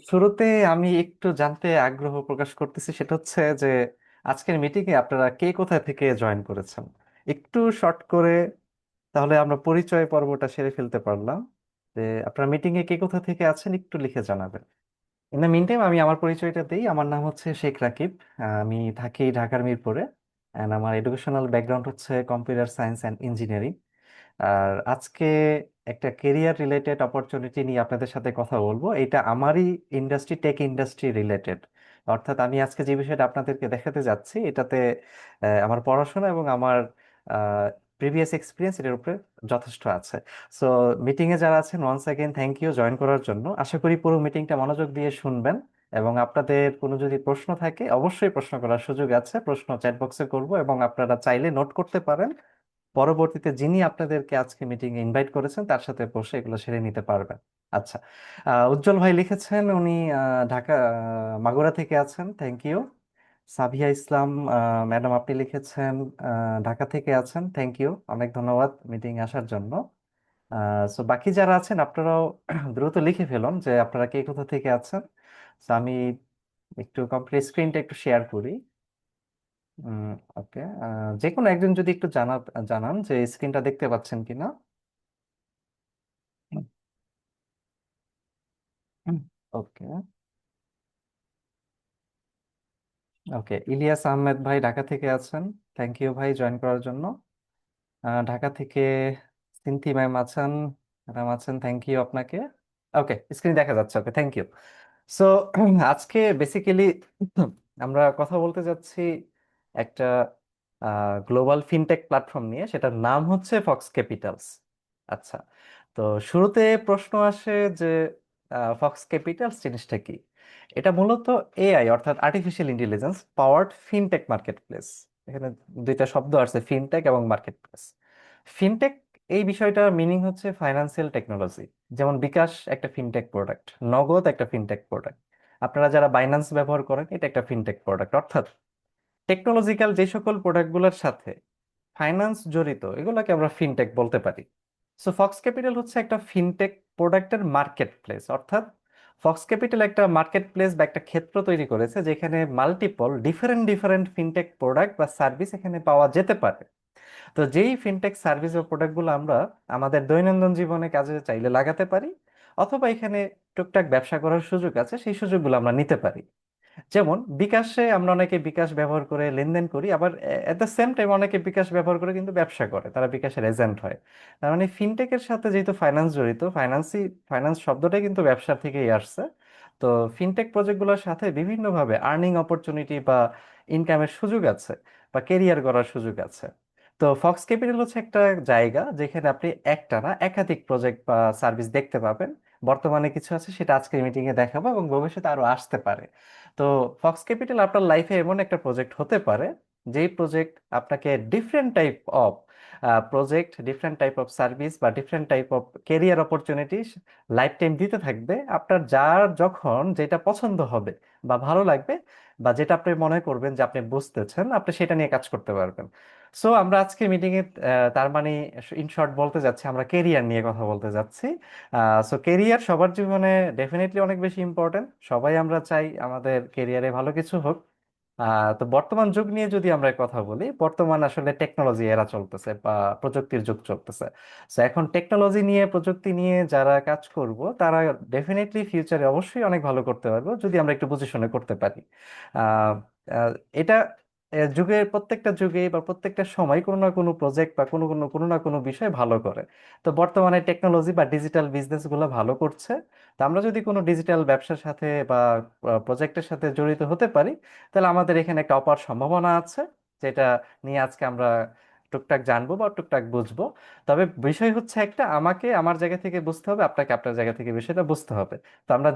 শুরুতে আমি একটু জানতে আগ্রহ প্রকাশ করতেছি, সেটা হচ্ছে যে আজকের মিটিং এ আপনারা কে কোথা থেকে জয়েন করেছেন একটু শর্ট করে, তাহলে আমরা পরিচয় পর্বটা সেরে ফেলতে পারলাম। যে আপনারা মিটিং এ কে কোথা থেকে আছেন একটু লিখে জানাবেন। ইন দ্য মিন টাইম আমি আমার পরিচয়টা দিই। আমার নাম হচ্ছে শেখ রাকিব। আমি থাকি ঢাকার মিরপুরে, অ্যান্ড আমার এডুকেশনাল ব্যাকগ্রাউন্ড হচ্ছে কম্পিউটার সায়েন্স অ্যান্ড ইঞ্জিনিয়ারিং। আর আজকে একটা কেরিয়ার রিলেটেড অপরচুনিটি নিয়ে আপনাদের সাথে কথা বলবো। এটা আমারই ইন্ডাস্ট্রি, টেক ইন্ডাস্ট্রি রিলেটেড। অর্থাৎ আমি আজকে যে বিষয়টা আপনাদেরকে দেখাতে যাচ্ছি এটাতে আমার পড়াশোনা এবং আমার প্রিভিয়াস এক্সপিরিয়েন্স এটার উপরে যথেষ্ট আছে। সো মিটিংয়ে যারা আছেন, once again thank you join করার জন্য। আশা করি পুরো মিটিংটা মনোযোগ দিয়ে শুনবেন, এবং আপনাদের কোনো যদি প্রশ্ন থাকে অবশ্যই প্রশ্ন করার সুযোগ আছে। প্রশ্ন চ্যাট বক্সে করব, এবং আপনারা চাইলে নোট করতে পারেন। পরবর্তীতে যিনি আপনাদেরকে আজকে মিটিং এ ইনভাইট করেছেন তার সাথে বসে এগুলো সেরে নিতে পারবেন। আচ্ছা, উজ্জ্বল ভাই লিখেছেন উনি ঢাকা মাগুরা থেকে আছেন, thank you. Sabia Islam madam আপনি লিখেছেন ঢাকা থেকে আছেন, থ্যাংক ইউ, অনেক ধন্যবাদ মিটিং আসার জন্য। সো বাকি যারা আছেন আপনারাও দ্রুত লিখে ফেলুন যে আপনারা কে কোথা থেকে আছেন। So, আমি একটু কমপ্লিট স্ক্রিনটা একটু শেয়ার করি। ওকে, যে কোনো একজন যদি একটু জানান যে স্ক্রিনটা দেখতে পাচ্ছেন কিনা। ওকে। ওকে, ইলিয়াস আহমেদ ভাই ঢাকা থেকে আছেন, থ্যাংক ইউ ভাই জয়েন করার জন্য। ঢাকা থেকে সিনথি ম্যাম আছেন, ম্যাডাম আছেন, থ্যাংক ইউ আপনাকে। ওকে, স্ক্রিন দেখা যাচ্ছে, ওকে থ্যাংক ইউ। সো আজকে বেসিক্যালি আমরা কথা বলতে যাচ্ছি একটা গ্লোবাল ফিনটেক প্ল্যাটফর্ম নিয়ে, সেটার নাম হচ্ছে ফক্স ক্যাপিটালস। আচ্ছা, তো শুরুতে প্রশ্ন আসে যে ফক্স ক্যাপিটালস জিনিসটা কি। এটা মূলত এআই অর্থাৎ artificial intelligence powered fintech market place. এখানে দুইটা শব্দ আছে, ফিনটেক এবং মার্কেট প্লেস। ফিনটেক এই বিষয়টার মিনিং হচ্ছে ফাইন্যান্সিয়াল টেকনোলজি। যেমন বিকাশ একটা ফিনটেক প্রোডাক্ট, নগদ একটা ফিনটেক প্রোডাক্ট। আপনারা যারা বাইন্যান্স ব্যবহার করেন এটা একটা ফিনটেক প্রোডাক্ট। অর্থাৎ টেকনোলজিক্যাল যে সকল প্রোডাক্টগুলোর সাথে ফাইন্যান্স জড়িত এগুলোকে আমরা ফিনটেক বলতে পারি। সো ফক্স ক্যাপিটাল হচ্ছে একটা ফিনটেক প্রোডাক্টের মার্কেট প্লেস। অর্থাৎ ফক্স ক্যাপিটাল একটা মার্কেট প্লেস বা একটা ক্ষেত্র তৈরি করেছে যেখানে multiple different different fintech product বা সার্ভিস এখানে পাওয়া যেতে পারে। তো যেই ফিনটেক সার্ভিস বা প্রোডাক্টগুলো আমরা আমাদের দৈনন্দিন জীবনে কাজে চাইলে লাগাতে পারি, অথবা এখানে টুকটাক ব্যবসা করার সুযোগ আছে, সেই সুযোগগুলো আমরা নিতে পারি। যেমন বিকাশে আমরা অনেকে বিকাশ ব্যবহার করে লেনদেন করি, আবার এট দ্য সেম টাইম অনেকে বিকাশ ব্যবহার করে কিন্তু ব্যবসা করে, তারা বিকাশের এজেন্ট হয়। তার মানে ফিনটেকের সাথে যেহেতু ফাইন্যান্স জড়িত, ফাইন্যান্স শব্দটাই কিন্তু ব্যবসা থেকেই আসছে। তো ফিনটেক প্রজেক্টগুলোর সাথে বিভিন্নভাবে আর্নিং অপরচুনিটি বা ইনকামের সুযোগ আছে, বা কেরিয়ার করার সুযোগ আছে। তো ফক্স ক্যাপিটাল হচ্ছে একটা জায়গা যেখানে আপনি একটা না একাধিক প্রজেক্ট বা সার্ভিস দেখতে পাবেন। বর্তমানে কিছু আছে সেটা আজকের মিটিং এ দেখাবো, এবং ভবিষ্যতে আরো আসতে পারে। তো ফক্স ক্যাপিটাল আপনার লাইফে এমন একটা প্রজেক্ট হতে পারে যেই প্রজেক্ট আপনাকে different type of project, different type of service বা different type of career opportunities lifetime দিতে থাকবে। আপনার যার যখন যেটা পছন্দ হবে বা ভালো লাগবে, বা যেটা আপনি মনে করবেন যে আপনি বুঝতেছেন, আপনি সেটা নিয়ে কাজ করতে পারবেন। সো আমরা আজকে মিটিং এ তার মানে ইন শর্ট বলতে যাচ্ছি, আমরা কেরিয়ার নিয়ে কথা বলতে যাচ্ছি। সো কেরিয়ার সবার জীবনে ডেফিনেটলি অনেক বেশি ইম্পর্টেন্ট। সবাই আমরা চাই আমাদের কেরিয়ারে ভালো কিছু হোক। তো বর্তমান যুগ নিয়ে যদি আমরা কথা বলি, বর্তমান আসলে টেকনোলজি এরা চলতেছে বা প্রযুক্তির যুগ চলতেছে। তো এখন টেকনোলজি নিয়ে, প্রযুক্তি নিয়ে যারা কাজ করব তারা ডেফিনেটলি ফিউচারে অবশ্যই অনেক ভালো করতে পারবো যদি আমরা একটু পজিশনে করতে পারি। আহ, আহ, এটা যুগের প্রত্যেকটা যুগে বা প্রত্যেকটা সময় কোনো না কোনো প্রজেক্ট বা কোনো না কোনো বিষয় ভালো করে। তো বর্তমানে টেকনোলজি বা ডিজিটাল বিজনেস গুলো ভালো করছে। তো আমরা যদি কোনো ডিজিটাল ব্যবসার সাথে বা প্রজেক্টের সাথে জড়িত হতে পারি, তাহলে আমাদের এখানে একটা অপার সম্ভাবনা আছে, যেটা নিয়ে আজকে আমরা টুকটাক জানবো বা টুকটাক বুঝবো। তবে বিষয় হচ্ছে একটা, আমাকে আমার জায়গা থেকে বুঝতে হবে, আপনাকে আপনার জায়গা থেকে বিষয়টা বুঝতে হবে। তো আমরা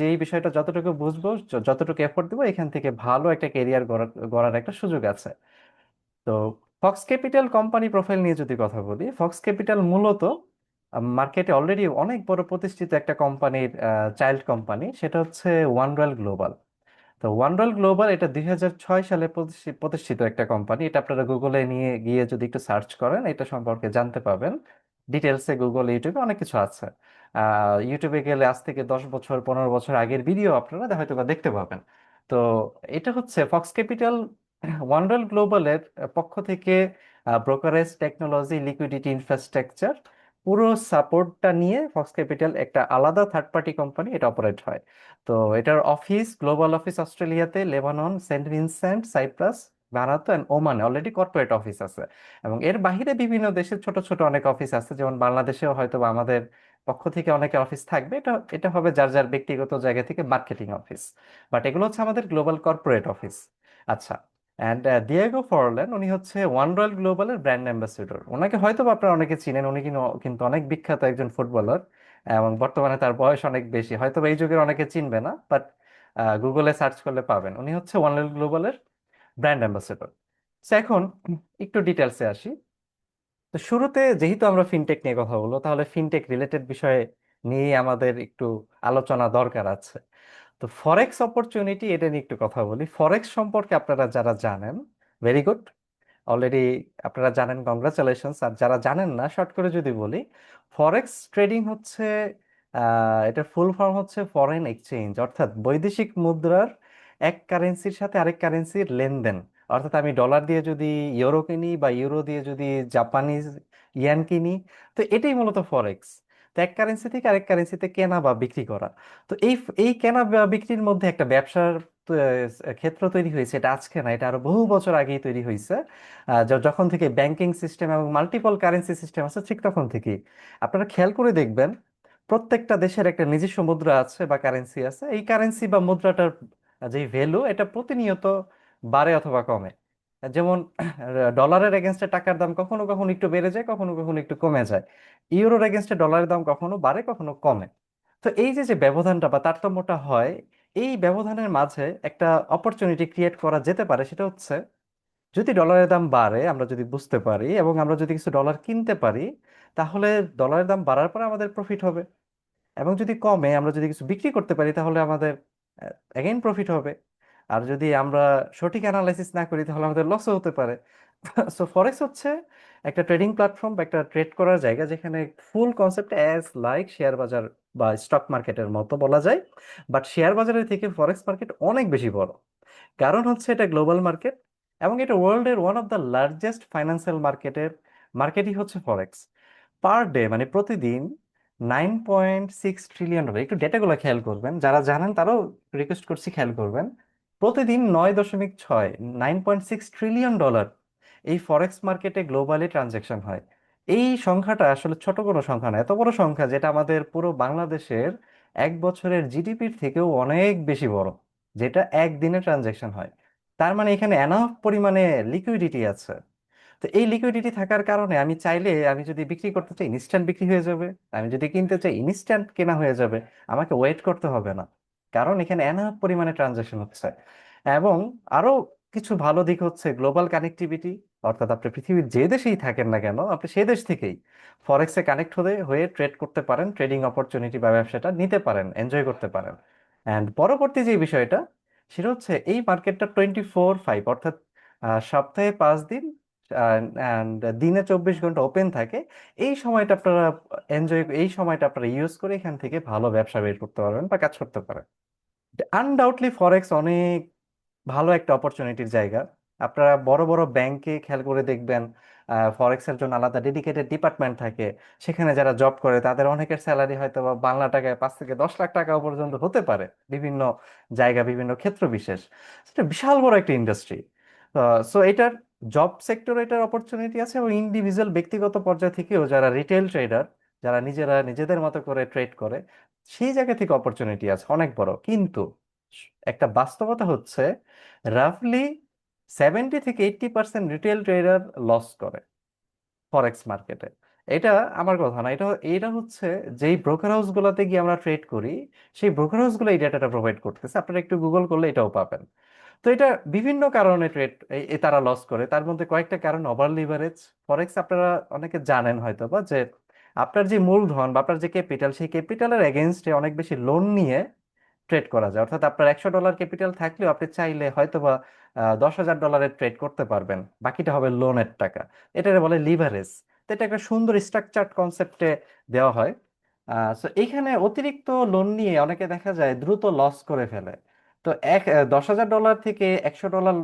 যেই বিষয়টা যতটুকু বুঝবো, যতটুকু এফোর্ট দিব, এখান থেকে ভালো একটা কেরিয়ার গড়ার একটা সুযোগ আছে। তো ফক্স ক্যাপিটাল কোম্পানি প্রোফাইল নিয়ে যদি কথা বলি, ফক্স ক্যাপিটাল মূলত মার্কেটে অলরেডি অনেক বড় প্রতিষ্ঠিত একটা কোম্পানির চাইল্ড কোম্পানি, সেটা হচ্ছে ওয়ান রয়্যাল গ্লোবাল। তো ওয়ান রয়্যাল গ্লোবাল এটা 2006 সালে প্রতিষ্ঠিত একটা কোম্পানি। এটা আপনারা গুগলে নিয়ে গিয়ে যদি একটু সার্চ করেন এটা সম্পর্কে জানতে পাবেন। ডিটেলসে গুগল ইউটিউবে অনেক কিছু আছে। ইউটিউবে গেলে আজ থেকে 10 বছর 15 বছর আগের ভিডিও আপনারা হয়তো বা দেখতে পাবেন। তো এটা হচ্ছে ফক্স ক্যাপিটাল ওয়ান্ডার গ্লোবালের পক্ষ থেকে ব্রোকারেজ টেকনোলজি লিকুইডিটি ইনফ্রাস্ট্রাকচার পুরো সাপোর্টটা নিয়ে ফক্স ক্যাপিটাল একটা আলাদা থার্ড পার্টি কোম্পানি এটা অপারেট হয়। তো এটার অফিস, গ্লোবাল অফিস অস্ট্রেলিয়াতে, Lebanon, Saint Vincent, Cyprus, Bharat and ওমানে অলরেডি কর্পোরেট অফিস আছে। এবং এর বাইরে বিভিন্ন দেশের ছোট ছোট অনেক অফিস আছে, যেমন বাংলাদেশেও হয়তো বা আমাদের পক্ষ থেকে অনেকে অফিস থাকবে। এটা এটা হবে যার যার ব্যক্তিগত জায়গা থেকে মার্কেটিং অফিস। বাট এগুলো হচ্ছে আমাদের গ্লোবাল কর্পোরেট অফিস। আচ্ছা। অ্যান্ড দিয়েগো ফরল্যান্ড উনি হচ্ছে ওয়ান রয়্যাল গ্লোবালের ব্র্যান্ড অ্যাম্বাসেডর। ওনাকে হয়তো বা আপনারা অনেকে চিনেন, উনি কিন্তু কিন্তু অনেক বিখ্যাত একজন ফুটবলার। এবং বর্তমানে তার বয়স অনেক বেশি, হয়তো বা এই যুগের অনেকে চিনবে না, বাট গুগলে সার্চ করলে পাবেন। উনি হচ্ছে ওয়ান রয়্যাল গ্লোবালের ব্র্যান্ড অ্যাম্বাসেডর। এখন একটু ডিটেলসে আসি। তো শুরুতে যেহেতু আমরা ফিনটেক নিয়ে কথা বলবো, তাহলে ফিনটেক রিলেটেড বিষয়ে নিয়ে আমাদের একটু আলোচনা দরকার আছে। তো ফরেক্স অপরচুনিটি এটা নিয়ে একটু কথা বলি। ফরেক্স সম্পর্কে আপনারা যারা জানেন, ভেরি গুড, অলরেডি আপনারা জানেন, কংগ্রাচুলেশনস। আর যারা জানেন না, শর্ট করে যদি বলি, ফরেক্স ট্রেডিং হচ্ছে এটার ফুল ফর্ম হচ্ছে ফরেন এক্সচেঞ্জ, অর্থাৎ বৈদেশিক মুদ্রার এক কারেন্সির সাথে আরেক কারেন্সির লেনদেন। অর্থাৎ আমি ডলার দিয়ে যদি ইউরো কিনি বা ইউরো দিয়ে যদি জাপানিজ ইয়ান কিনি, তো এটাই মূলত ফরেক্স। তো এক কারেন্সি থেকে আরেক কারেন্সিতে কেনা বা বিক্রি করা। তো এই এই কেনা বা বিক্রির মধ্যে একটা ব্যবসার ক্ষেত্র তৈরি হয়েছে। এটা আজকে না, এটা আরো বহু বছর আগেই তৈরি হয়েছে। যখন থেকে ব্যাংকিং সিস্টেম এবং মাল্টিপল কারেন্সি সিস্টেম আছে, ঠিক তখন থেকেই আপনারা খেয়াল করে দেখবেন প্রত্যেকটা দেশের একটা নিজস্ব মুদ্রা আছে বা কারেন্সি আছে। এই কারেন্সি বা মুদ্রাটার যে ভ্যালু, এটা প্রতিনিয়ত বাড়ে অথবা কমে। যেমন ডলারের এগেনস্টে টাকার দাম কখনো কখনো একটু বেড়ে যায়, কখনো কখনো একটু কমে যায়। ইউরোর এগেনস্টে ডলারের দাম কখনো বাড়ে কখনো কমে। তো এই যে যে ব্যবধানটা বা তারতম্যটা হয়, এই ব্যবধানের মাঝে একটা অপরচুনিটি ক্রিয়েট করা যেতে পারে। সেটা হচ্ছে, যদি ডলারের দাম বাড়ে আমরা যদি বুঝতে পারি এবং আমরা যদি কিছু ডলার কিনতে পারি, তাহলে ডলারের দাম বাড়ার পরে আমাদের প্রফিট হবে। এবং যদি কমে আমরা যদি কিছু বিক্রি করতে পারি, তাহলে আমাদের এগেইন প্রফিট হবে। আর যদি আমরা সঠিক অ্যানালাইসিস না করি, তাহলে আমাদের লসও হতে পারে। সো ফরেক্স হচ্ছে একটা ট্রেডিং প্ল্যাটফর্ম বা একটা ট্রেড করার জায়গা, যেখানে ফুল কনসেপ্ট অ্যাজ লাইক শেয়ার বাজার বা স্টক মার্কেটের মতো বলা যায়। বাট শেয়ার বাজারের থেকে ফরেক্স মার্কেট অনেক বেশি বড়। কারণ হচ্ছে এটা গ্লোবাল মার্কেট, এবং এটা ওয়ার্ল্ডের one of the largest financial মার্কেটই হচ্ছে ফরেক্স। পার ডে মানে প্রতিদিন 9.6 ট্রিলিয়ন ডলার। একটু ডেটাগুলো খেয়াল করবেন, যারা জানেন তারাও রিকোয়েস্ট করছি খেয়াল করবেন। প্রতিদিন 9.6, 9.6 ট্রিলিয়ন ডলার এই ফরেক্স মার্কেটে গ্লোবালি ট্রানজেকশন হয়। এই সংখ্যাটা আসলে ছোট কোনো সংখ্যা না, এত বড় সংখ্যা যেটা আমাদের পুরো বাংলাদেশের এক বছরের জিডিপির থেকেও অনেক বেশি বড়, যেটা একদিনে ট্রানজেকশন হয়। তার মানে এখানে এনাফ পরিমাণে লিকুইডিটি আছে। তো এই লিকুইডিটি থাকার কারণে আমি চাইলে, আমি যদি বিক্রি করতে চাই ইনস্ট্যান্ট বিক্রি হয়ে যাবে, আমি যদি কিনতে চাই ইনস্ট্যান্ট কেনা হয়ে যাবে। আমাকে ওয়েট করতে হবে না, কারণ এখানে এনাফ পরিমাণে ট্রানজাকশন হচ্ছে। এবং আরো কিছু ভালো দিক হচ্ছে গ্লোবাল কানেক্টিভিটি। অর্থাৎ আপনি পৃথিবীর যে দেশেই থাকেন না কেন, আপনি সেই দেশ থেকেই ফরেক্সে কানেক্ট হয়ে হয়ে ট্রেড করতে পারেন, ট্রেডিং অপরচুনিটি বা ব্যবসাটা নিতে পারেন, এনজয় করতে পারেন। অ্যান্ড পরবর্তী যে বিষয়টা, সেটা হচ্ছে এই মার্কেটটা 24/5, অর্থাৎ সপ্তাহে 5 দিন অ্যান্ড দিনে 24 ঘন্টা ওপেন থাকে। এই সময়টা আপনারা এই সময়টা আপনারা ইউজ করে এখান থেকে ভালো ব্যবসা বের করতে পারবেন বা কাজ করতে পারেন। আনডাউটলি ফরেক্স অনেক ভালো একটা অপরচুনিটির জায়গা। আপনারা বড় বড় ব্যাংকে খেয়াল করে দেখবেন, ফরেক্স এর জন্য আলাদা ডেডিকেটেড ডিপার্টমেন্ট থাকে। সেখানে যারা জব করে তাদের অনেকের স্যালারি হয়তো বা বাংলা টাকায় 5 থেকে 10 লাখ টাকা পর্যন্ত হতে পারে, বিভিন্ন জায়গা বিভিন্ন ক্ষেত্র বিশেষ। এটা বিশাল বড় একটা ইন্ডাস্ট্রি। সো এটার জব সেক্টর, এটার অপরচুনিটি আছে। এবং ইন্ডিভিজুয়াল ব্যক্তিগত পর্যায় থেকেও যারা রিটেল ট্রেডার, যারা নিজেরা নিজেদের মতো করে ট্রেড করে, সেই জায়গা থেকে অপরচুনিটি আছে অনেক বড়। কিন্তু একটা বাস্তবতা হচ্ছে, রাফলি 70 থেকে 80% রিটেল ট্রেডার লস করে ফরেক্স মার্কেটে। এটা আমার কথা না, এটা এটা হচ্ছে যেই ব্রোকার হাউস গুলোতে গিয়ে আমরা ট্রেড করি, সেই ব্রোকার হাউস গুলো এই ডাটাটা প্রোভাইড করতেছে। আপনারা একটু গুগল করলে এটাও পাবেন। তো এটা বিভিন্ন কারণে তারা লস করে। তার মধ্যে কয়েকটা কারণ: ওভার লিভারেজ। ফরেক্স আপনারা অনেকে জানেন হয়তো বা, যে আপনার যে মূলধন বা আপনার যে ক্যাপিটাল, সেই ক্যাপিটালের এগেনস্টে অনেক বেশি লোন নিয়ে ট্রেড করা যায়। অর্থাৎ আপনার 100 ডলার ক্যাপিটাল থাকলেও আপনি চাইলে হয়তো বা 10,000 ডলারের ট্রেড করতে পারবেন, বাকিটা হবে লোনের টাকা। এটাকে বলে লিভারেজ। তো এটা একটা সুন্দর স্ট্রাকচার্ড কনসেপ্টে দেওয়া হয়। সো এইখানে অতিরিক্ত লোন নিয়ে অনেকে দেখা যায় দ্রুত লস করে ফেলে। তো 10,000 ডলার থেকে 100 ডলার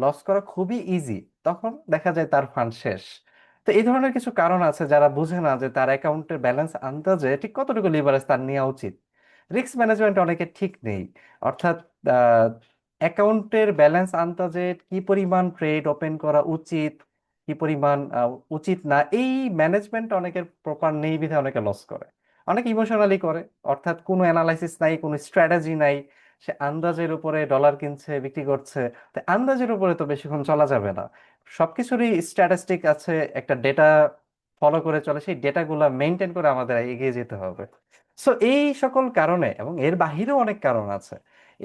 লস করা খুবই ইজি, তখন দেখা যায় তার ফান্ড শেষ। তো এই ধরনের কিছু কারণ আছে, যারা বুঝে না যে তার অ্যাকাউন্টের ব্যালেন্স আন্দাজে ঠিক কতটুকু লিভারেজ তার নেওয়া উচিত। রিস্ক ম্যানেজমেন্ট অনেকে ঠিক নেই, অর্থাৎ অ্যাকাউন্টের ব্যালেন্স আন্দাজে কি পরিমাণ ট্রেড ওপেন করা উচিত, কি পরিমাণ উচিত না, এই ম্যানেজমেন্ট অনেকের প্রপার নেই বিধায় অনেকে লস করে। অনেক ইমোশনালি করে, অর্থাৎ কোনো অ্যানালাইসিস নাই, কোনো স্ট্র্যাটেজি নাই, সে আন্দাজের উপরে ডলার কিনছে বিক্রি করছে। তো আন্দাজের উপরে তো বেশিক্ষণ চলা যাবে না, সবকিছুরই স্ট্যাটিস্টিক আছে, একটা ডেটা ফলো করে চলে, সেই ডেটাগুলো মেনটেন করে আমাদের এগিয়ে যেতে হবে। সো এই সকল কারণে, এবং এর বাহিরেও অনেক কারণ আছে,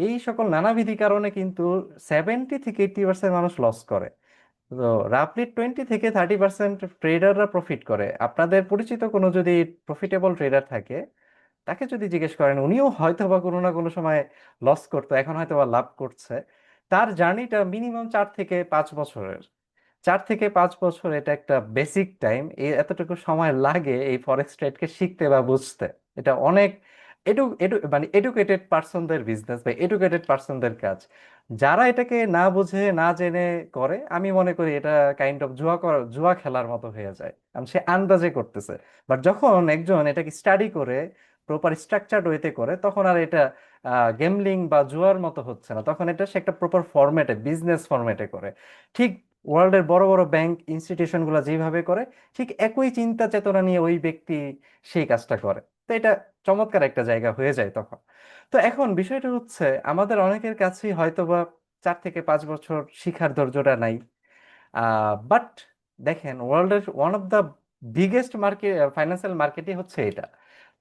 এই সকল নানাবিধি কারণে কিন্তু 70 থেকে 80% মানুষ লস করে। তো রাফলি 20 থেকে 30% ট্রেডাররা প্রফিট করে। আপনাদের পরিচিত কোনো যদি প্রফিটেবল ট্রেডার থাকে, তাকে যদি জিজ্ঞেস করেন, উনিও হয়তো বা কোনো না কোনো সময় লস করতো, এখন হয়তো বা লাভ করছে। তার জার্নিটা মিনিমাম 4 থেকে 5 বছরের। 4 থেকে 5 বছর এটা একটা বেসিক টাইম, এই এতটুকু সময় লাগে এই ফরেক্স ট্রেডকে শিখতে বা বুঝতে। এটা অনেক মানে এডুকেটেড পার্সনদের বিজনেস বা এডুকেটেড পার্সনদের কাজ। যারা এটাকে না বুঝে না জেনে করে, আমি মনে করি এটা কাইন্ড অফ জুয়া খেলার মতো হয়ে যায়, কারণ সে আন্দাজে করতেছে। বাট যখন একজন এটাকে স্টাডি করে প্রপার স্ট্রাকচার্ড ওয়েতে করে, তখন আর এটা গেমলিং বা জুয়ার মতো হচ্ছে না, তখন এটা সে একটা প্রপার ফরম্যাটে, বিজনেস ফরম্যাটে করে। ঠিক ওয়ার্ল্ডের বড় বড় ব্যাংক ইনস্টিটিউশনগুলো যেভাবে করে, ঠিক একই চিন্তা চেতনা নিয়ে ওই ব্যক্তি সেই কাজটা করে। তো এটা চমৎকার একটা জায়গা হয়ে যায় তখন। তো এখন বিষয়টা হচ্ছে, আমাদের অনেকের কাছেই হয়তোবা 4 থেকে 5 বছর শিখার ধৈর্যটা নাই। বাট দেখেন, ওয়ার্ল্ডের one of the biggest market, financial মার্কেটই হচ্ছে এটা।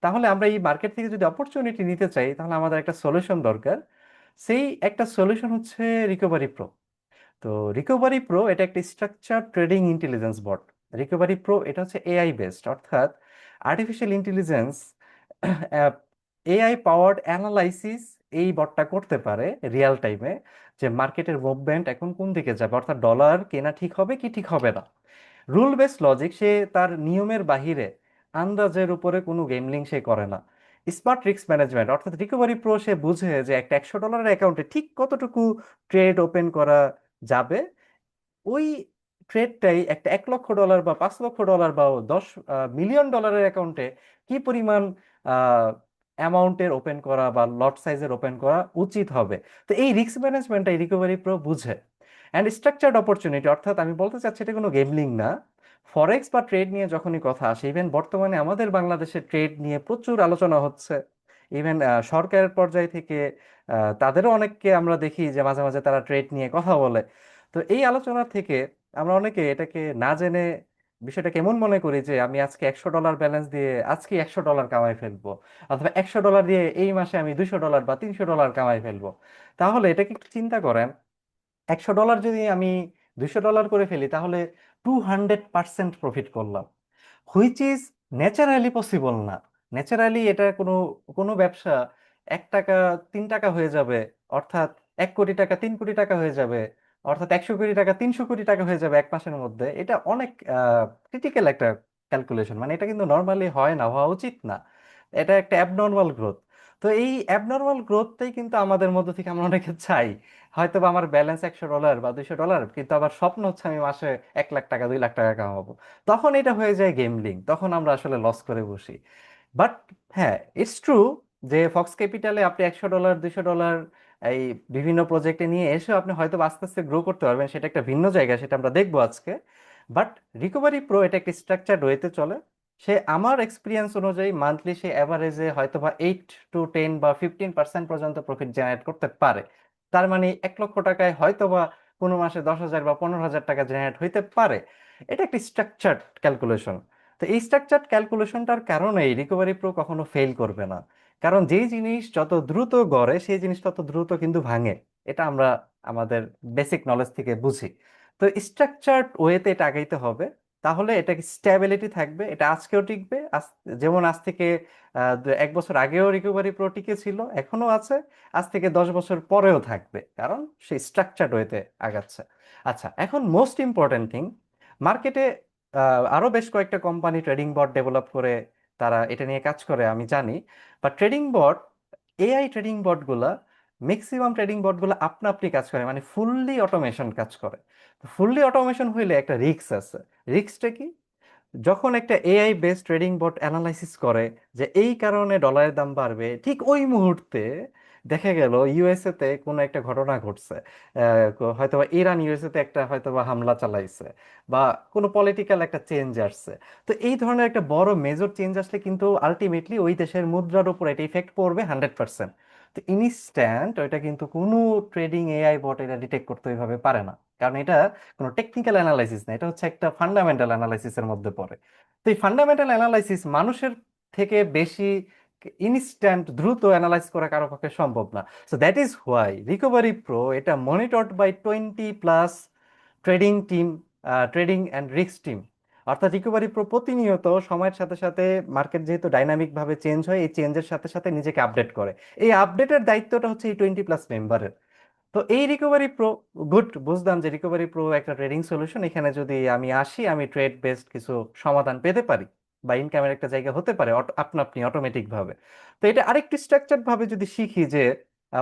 তাহলে আমরা এই মার্কেট থেকে যদি অপরচুনিটি নিতে চাই, তাহলে আমাদের একটা সলিউশন দরকার। সেই একটা সলিউশন হচ্ছে রিকভারি প্রো। তো রিকভারি প্রো এটা একটা স্ট্রাকচার ট্রেডিং ইন্টেলিজেন্স বট। রিকভারি প্রো এটা হচ্ছে এআই বেসড, অর্থাৎ artificial intelligence, AI powered analysis এই বটটা করতে পারে রিয়েল টাইমে, যে মার্কেটের মুভমেন্ট এখন কোন দিকে যাবে, অর্থাৎ ডলার কেনা ঠিক হবে কি ঠিক হবে না। রুল বেস লজিক, সে তার নিয়মের বাহিরে আন্দাজের উপরে কোনো গেমলিং সে করে না। স্মার্ট রিস্ক ম্যানেজমেন্ট, অর্থাৎ রিকভারি প্রো সে বুঝে যে একটা 100 ডলারের অ্যাকাউন্টে ঠিক কতটুকু ট্রেড ওপেন করা যাবে। ওই ট্রেডটাই একটা 1 লক্ষ ডলার বা 5 লক্ষ ডলার বা 10 মিলিয়ন ডলারের অ্যাকাউন্টে কি পরিমাণ অ্যামাউন্টের ওপেন করা বা লট সাইজের ওপেন করা উচিত হবে। তো এই রিস্ক ম্যানেজমেন্টটা রিকভারি প্রো বুঝে। অ্যান্ড স্ট্রাকচার্ড অপরচুনিটি, অর্থাৎ আমি বলতে চাচ্ছি এটা কোনো গেমলিং না। ফরেক্স বা ট্রেড নিয়ে যখনই কথা আসে, ইভেন বর্তমানে আমাদের বাংলাদেশে ট্রেড নিয়ে প্রচুর আলোচনা হচ্ছে। ইভেন সরকারের পর্যায় থেকে তাদেরও অনেককে আমরা দেখি যে মাঝে মাঝে তারা ট্রেড নিয়ে কথা বলে। তো এই আলোচনা থেকে আমরা অনেকে এটাকে না জেনে বিষয়টা কেমন মনে করি, যে আমি আজকে 100 ডলার ব্যালেন্স দিয়ে আজকে 100 ডলার কামাই ফেলবো, অথবা 100 ডলার দিয়ে এই মাসে আমি 200 ডলার বা 300 ডলার কামাই ফেলবো। তাহলে এটাকে একটু চিন্তা করেন, 100 ডলার যদি আমি 200 ডলার করে ফেলি, তাহলে 200% প্রফিট করলাম, হুইচ ইজ ন্যাচারালি পসিবল না। ন্যাচারালি এটা কোনো কোনো ব্যবসা 1 টাকা 3 টাকা হয়ে যাবে, অর্থাৎ 1 কোটি টাকা 3 কোটি টাকা হয়ে যাবে, অর্থাৎ 100 কোটি টাকা 300 কোটি টাকা হয়ে যাবে 1 মাসের মধ্যে। এটা অনেক ক্রিটিক্যাল একটা ক্যালকুলেশন, মানে এটা কিন্তু নর্মালি হয় না, হওয়া উচিত না। এটা একটা অ্যাবনর্মাল গ্রোথ। তো এই অ্যাবনর্মাল গ্রোথটাই কিন্তু আমাদের মধ্যে থেকে আমরা অনেকে চাই। হয়তো বা আমার ব্যালেন্স 100 ডলার বা 200 ডলার, কিন্তু আবার স্বপ্ন হচ্ছে আমি মাসে 1 লাখ টাকা 2 লাখ টাকা কামাবো। তখন এটা হয়ে যায় গেমলিং, তখন আমরা আসলে লস করে বসি। বাট হ্যাঁ, ইটস ট্রু যে ফক্স ক্যাপিটালে আপনি 100 ডলার 200 ডলার এই বিভিন্ন প্রজেক্টে নিয়ে এসে আপনি হয়তো বা আস্তে আস্তে গ্রো করতে পারবেন, সেটা একটা ভিন্ন জায়গা, সেটা আমরা দেখবো আজকে। বাট রিকভারি প্রো এটা একটা স্ট্রাকচার্ড ওয়েতে চলে। সে আমার এক্সপিরিয়েন্স অনুযায়ী মান্থলি সে অ্যাভারেজে হয়তো বা 8 to 10 বা 15% পর্যন্ত প্রফিট জেনারেট করতে পারে। তার মানে 1 লক্ষ টাকায় হয়তো বা কোনো মাসে 10,000 বা 15,000 টাকা জেনারেট হইতে পারে। এটা একটা স্ট্রাকচার্ড ক্যালকুলেশন। তো এই স্ট্রাকচার্ড ক্যালকুলেশনটার কারণেই রিকভারি প্রো কখনো ফেল করবে না। কারণ যেই জিনিস যত দ্রুত গড়ে সেই জিনিস তত দ্রুত কিন্তু ভাঙে। এটা আমরা আমাদের বেসিক নলেজ থেকে বুঝি। তো স্ট্রাকচার্ড ওয়েতে এটা আগাইতে হবে, তাহলে এটা স্ট্যাবিলিটি থাকবে, এটা আজকেও টিকবে। যেমন আজ থেকে 1 বছর আগেও রিকভারি প্রো টিকে ছিল, এখনো আছে, আজ থেকে 10 বছর পরেও থাকবে, কারণ সেই স্ট্রাকচার্ড ওয়েতে আগাচ্ছে। আচ্ছা, এখন মোস্ট ইম্পর্টেন্ট থিং, মার্কেটে আরো বেশ কয়েকটা কোম্পানি ট্রেডিং বট ডেভেলপ করে তারা এটা নিয়ে কাজ করে আমি জানি। বা ট্রেডিং বট, এআই ট্রেডিং বট গুলা, ম্যাক্সিমাম ট্রেডিং বট গুলা আপনা আপনি কাজ করে, মানে ফুললি অটোমেশন কাজ করে। ফুললি অটোমেশন হইলে একটা রিস্ক আছে। রিস্কটা কি? যখন একটা এআই বেসড ট্রেডিং বট অ্যানালাইসিস করে যে এই কারণে ডলারের দাম বাড়বে, ঠিক ওই মুহূর্তে দেখা গেল ইউএসএ তে কোনো একটা ঘটনা ঘটছে, হয়তোবা ইরান ইউএসএ তে একটা হয়তোবা হামলা চালাইছে, বা কোনো পলিটিক্যাল একটা চেঞ্জ আসছে। তো এই ধরনের একটা বড় মেজর চেঞ্জ আসলে কিন্তু আলটিমেটলি ওই দেশের মুদ্রার উপর এটা ইফেক্ট পড়বে 100%। তো ইনস্ট্যান্ট ওইটা কিন্তু কোনো ট্রেডিং এআই বট এটা ডিটেক্ট করতে ওইভাবে পারে না, কারণ এটা কোনো টেকনিক্যাল অ্যানালাইসিস না, এটা হচ্ছে একটা ফান্ডামেন্টাল অ্যানালাইসিসের মধ্যে পড়ে। তো এই ফান্ডামেন্টাল অ্যানালাইসিস মানুষের থেকে বেশি ইনস্ট্যান্ট দ্রুত অ্যানালাইজ করা কারো পক্ষে সম্ভব না। So that is why recovery pro এটা monitored by 20+ trading team, trading and risk team. অর্থাৎ রিকভারি প্রো প্রতিনিয়ত সময়ের সাথে সাথে, মার্কেট যেহেতু ডাইনামিক ভাবে চেঞ্জ হয়, এই চেঞ্জের সাথে সাথে নিজেকে আপডেট করে। এই আপডেটের দায়িত্বটা হচ্ছে এই 20+ মেম্বারের। তো এই রিকভারি প্রো, গুড, বুঝলাম যে রিকভারি প্রো একটা ট্রেডিং সলিউশন। এখানে যদি আমি আসি, আমি ট্রেড বেসড কিছু সমাধান পেতে পারি, বা ইনকামের একটা জায়গা হতে পারে আপনা আপনি অটোমেটিক ভাবে। তো এটা আরেকটু স্ট্রাকচার্ড ভাবে যদি শিখি যে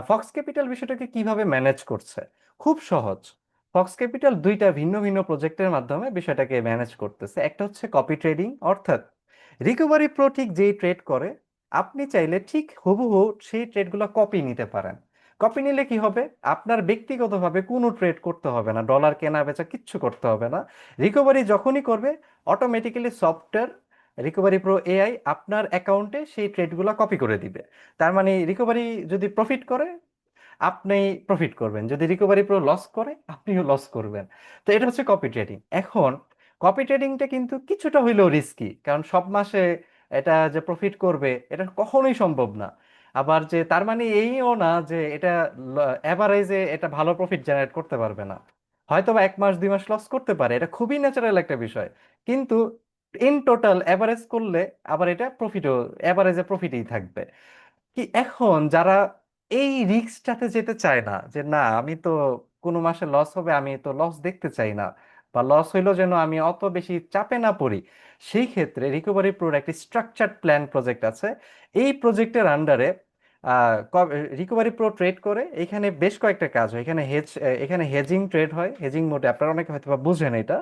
ফক্স ক্যাপিটাল বিষয়টাকে কিভাবে ম্যানেজ করছে, খুব সহজ। ফক্স ক্যাপিটাল দুইটা ভিন্ন ভিন্ন প্রজেক্টের মাধ্যমে বিষয়টাকে ম্যানেজ করতেছে। একটা হচ্ছে কপি ট্রেডিং, অর্থাৎ রিকভারি প্রো ঠিক যেই ট্রেড করে, আপনি চাইলে ঠিক হুবহু সেই ট্রেডগুলো কপি নিতে পারেন। কপি নিলে কি হবে? আপনার ব্যক্তিগতভাবে কোনো ট্রেড করতে হবে না, ডলার কেনা বেচা কিচ্ছু করতে হবে না। রিকভারি যখনই করবে, automatically software recovery pro AI আপনার অ্যাকাউন্টে সেই ট্রেডগুলো কপি করে দিবে। তার মানে রিকভারি যদি প্রফিট করে, আপনি প্রফিট করবেন, যদি রিকভারি প্রো লস করে, আপনিও লস করবেন। তো এটা হচ্ছে কপি ট্রেডিং। এখন কপি ট্রেডিংটা কিন্তু কিছুটা হইলেও রিস্কি, কারণ সব মাসে এটা যে প্রফিট করবে এটা কখনোই সম্ভব না। আবার যে তার মানে এইও না যে এটা এভারেজে এটা ভালো প্রফিট জেনারেট করতে পারবে না। হয়তো বা 1 মাস 2 মাস লস করতে পারে, এটা খুবই ন্যাচারাল একটা বিষয়। কিন্তু ইন টোটাল এভারেজ করলে আবার এটা প্রফিটও, এভারেজে প্রফিটই থাকবে। কি এখন যারা এই রিস্কটাতে যেতে চায় না, যে না আমি তো কোনো মাসে লস হবে, আমি তো লস দেখতে চাই না, বা লস হইলো যেন আমি অত বেশি চাপে না পড়ি, সেই ক্ষেত্রে রিকভারি প্রোর একটি স্ট্রাকচার্ড প্ল্যান প্রজেক্ট আছে। এই প্রজেক্টের আন্ডারে রিকভারি প্রো ট্রেড করে। এখানে বেশ কয়েকটা কাজ হয়। এখানে হেজিং ট্রেড হয়, হেজিং মোডে। আপনারা অনেকে হয়তো বা বুঝেন এটা,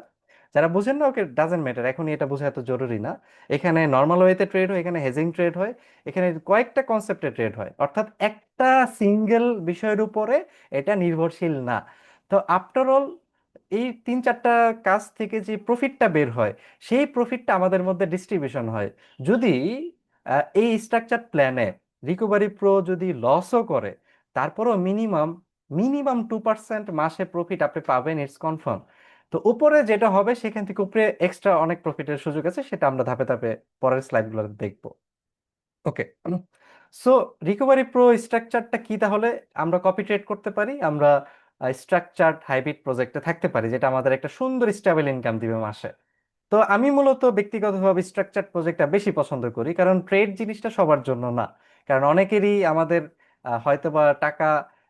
যারা বুঝেন না ওকে ডাজেন্ট ম্যাটার, এখন এটা বোঝা এত জরুরি না। এখানে নর্মাল ওয়েতে ট্রেড হয়, এখানে হেজিং ট্রেড হয়, এখানে কয়েকটা কনসেপ্টে ট্রেড হয়, অর্থাৎ একটা সিঙ্গেল বিষয়ের উপরে এটা নির্ভরশীল না। তো আফটার অল এই 3-4টা কাজ থেকে যে প্রফিটটা বের হয়, সেই প্রফিটটা আমাদের মধ্যে ডিস্ট্রিবিউশন হয়। যদি এই স্ট্রাকচার প্ল্যানে রিকভারি প্রো যদি লসও করে, তারপরও মিনিমাম মিনিমাম 2% মাসে প্রফিট আপনি পাবেন, ইটস কনফার্ম। তো উপরে যেটা হবে সেখান থেকে উপরে এক্সট্রা অনেক প্রফিটের সুযোগ আছে, সেটা আমরা ধাপে ধাপে পরের স্লাইডগুলোতে দেখবো। ওকে। সো রিকভারি প্রো স্ট্রাকচারটা কি তাহলে? আমরা কপি ট্রেড করতে পারি, আমরা স্ট্রাকচার্ড হাইব্রিড প্রজেক্টে থাকতে পারি, যেটা আমাদের একটা সুন্দর স্টেবল ইনকাম দিবে মাসে। তো আমি মূলত ব্যক্তিগতভাবে স্ট্রাকচার্ড প্রজেক্টটা বেশি পছন্দ করি, কারণ ট্রেড জিনিসটা সবার জন্য না। কারণ অনেকেরই আমাদের হয়তোবা টাকা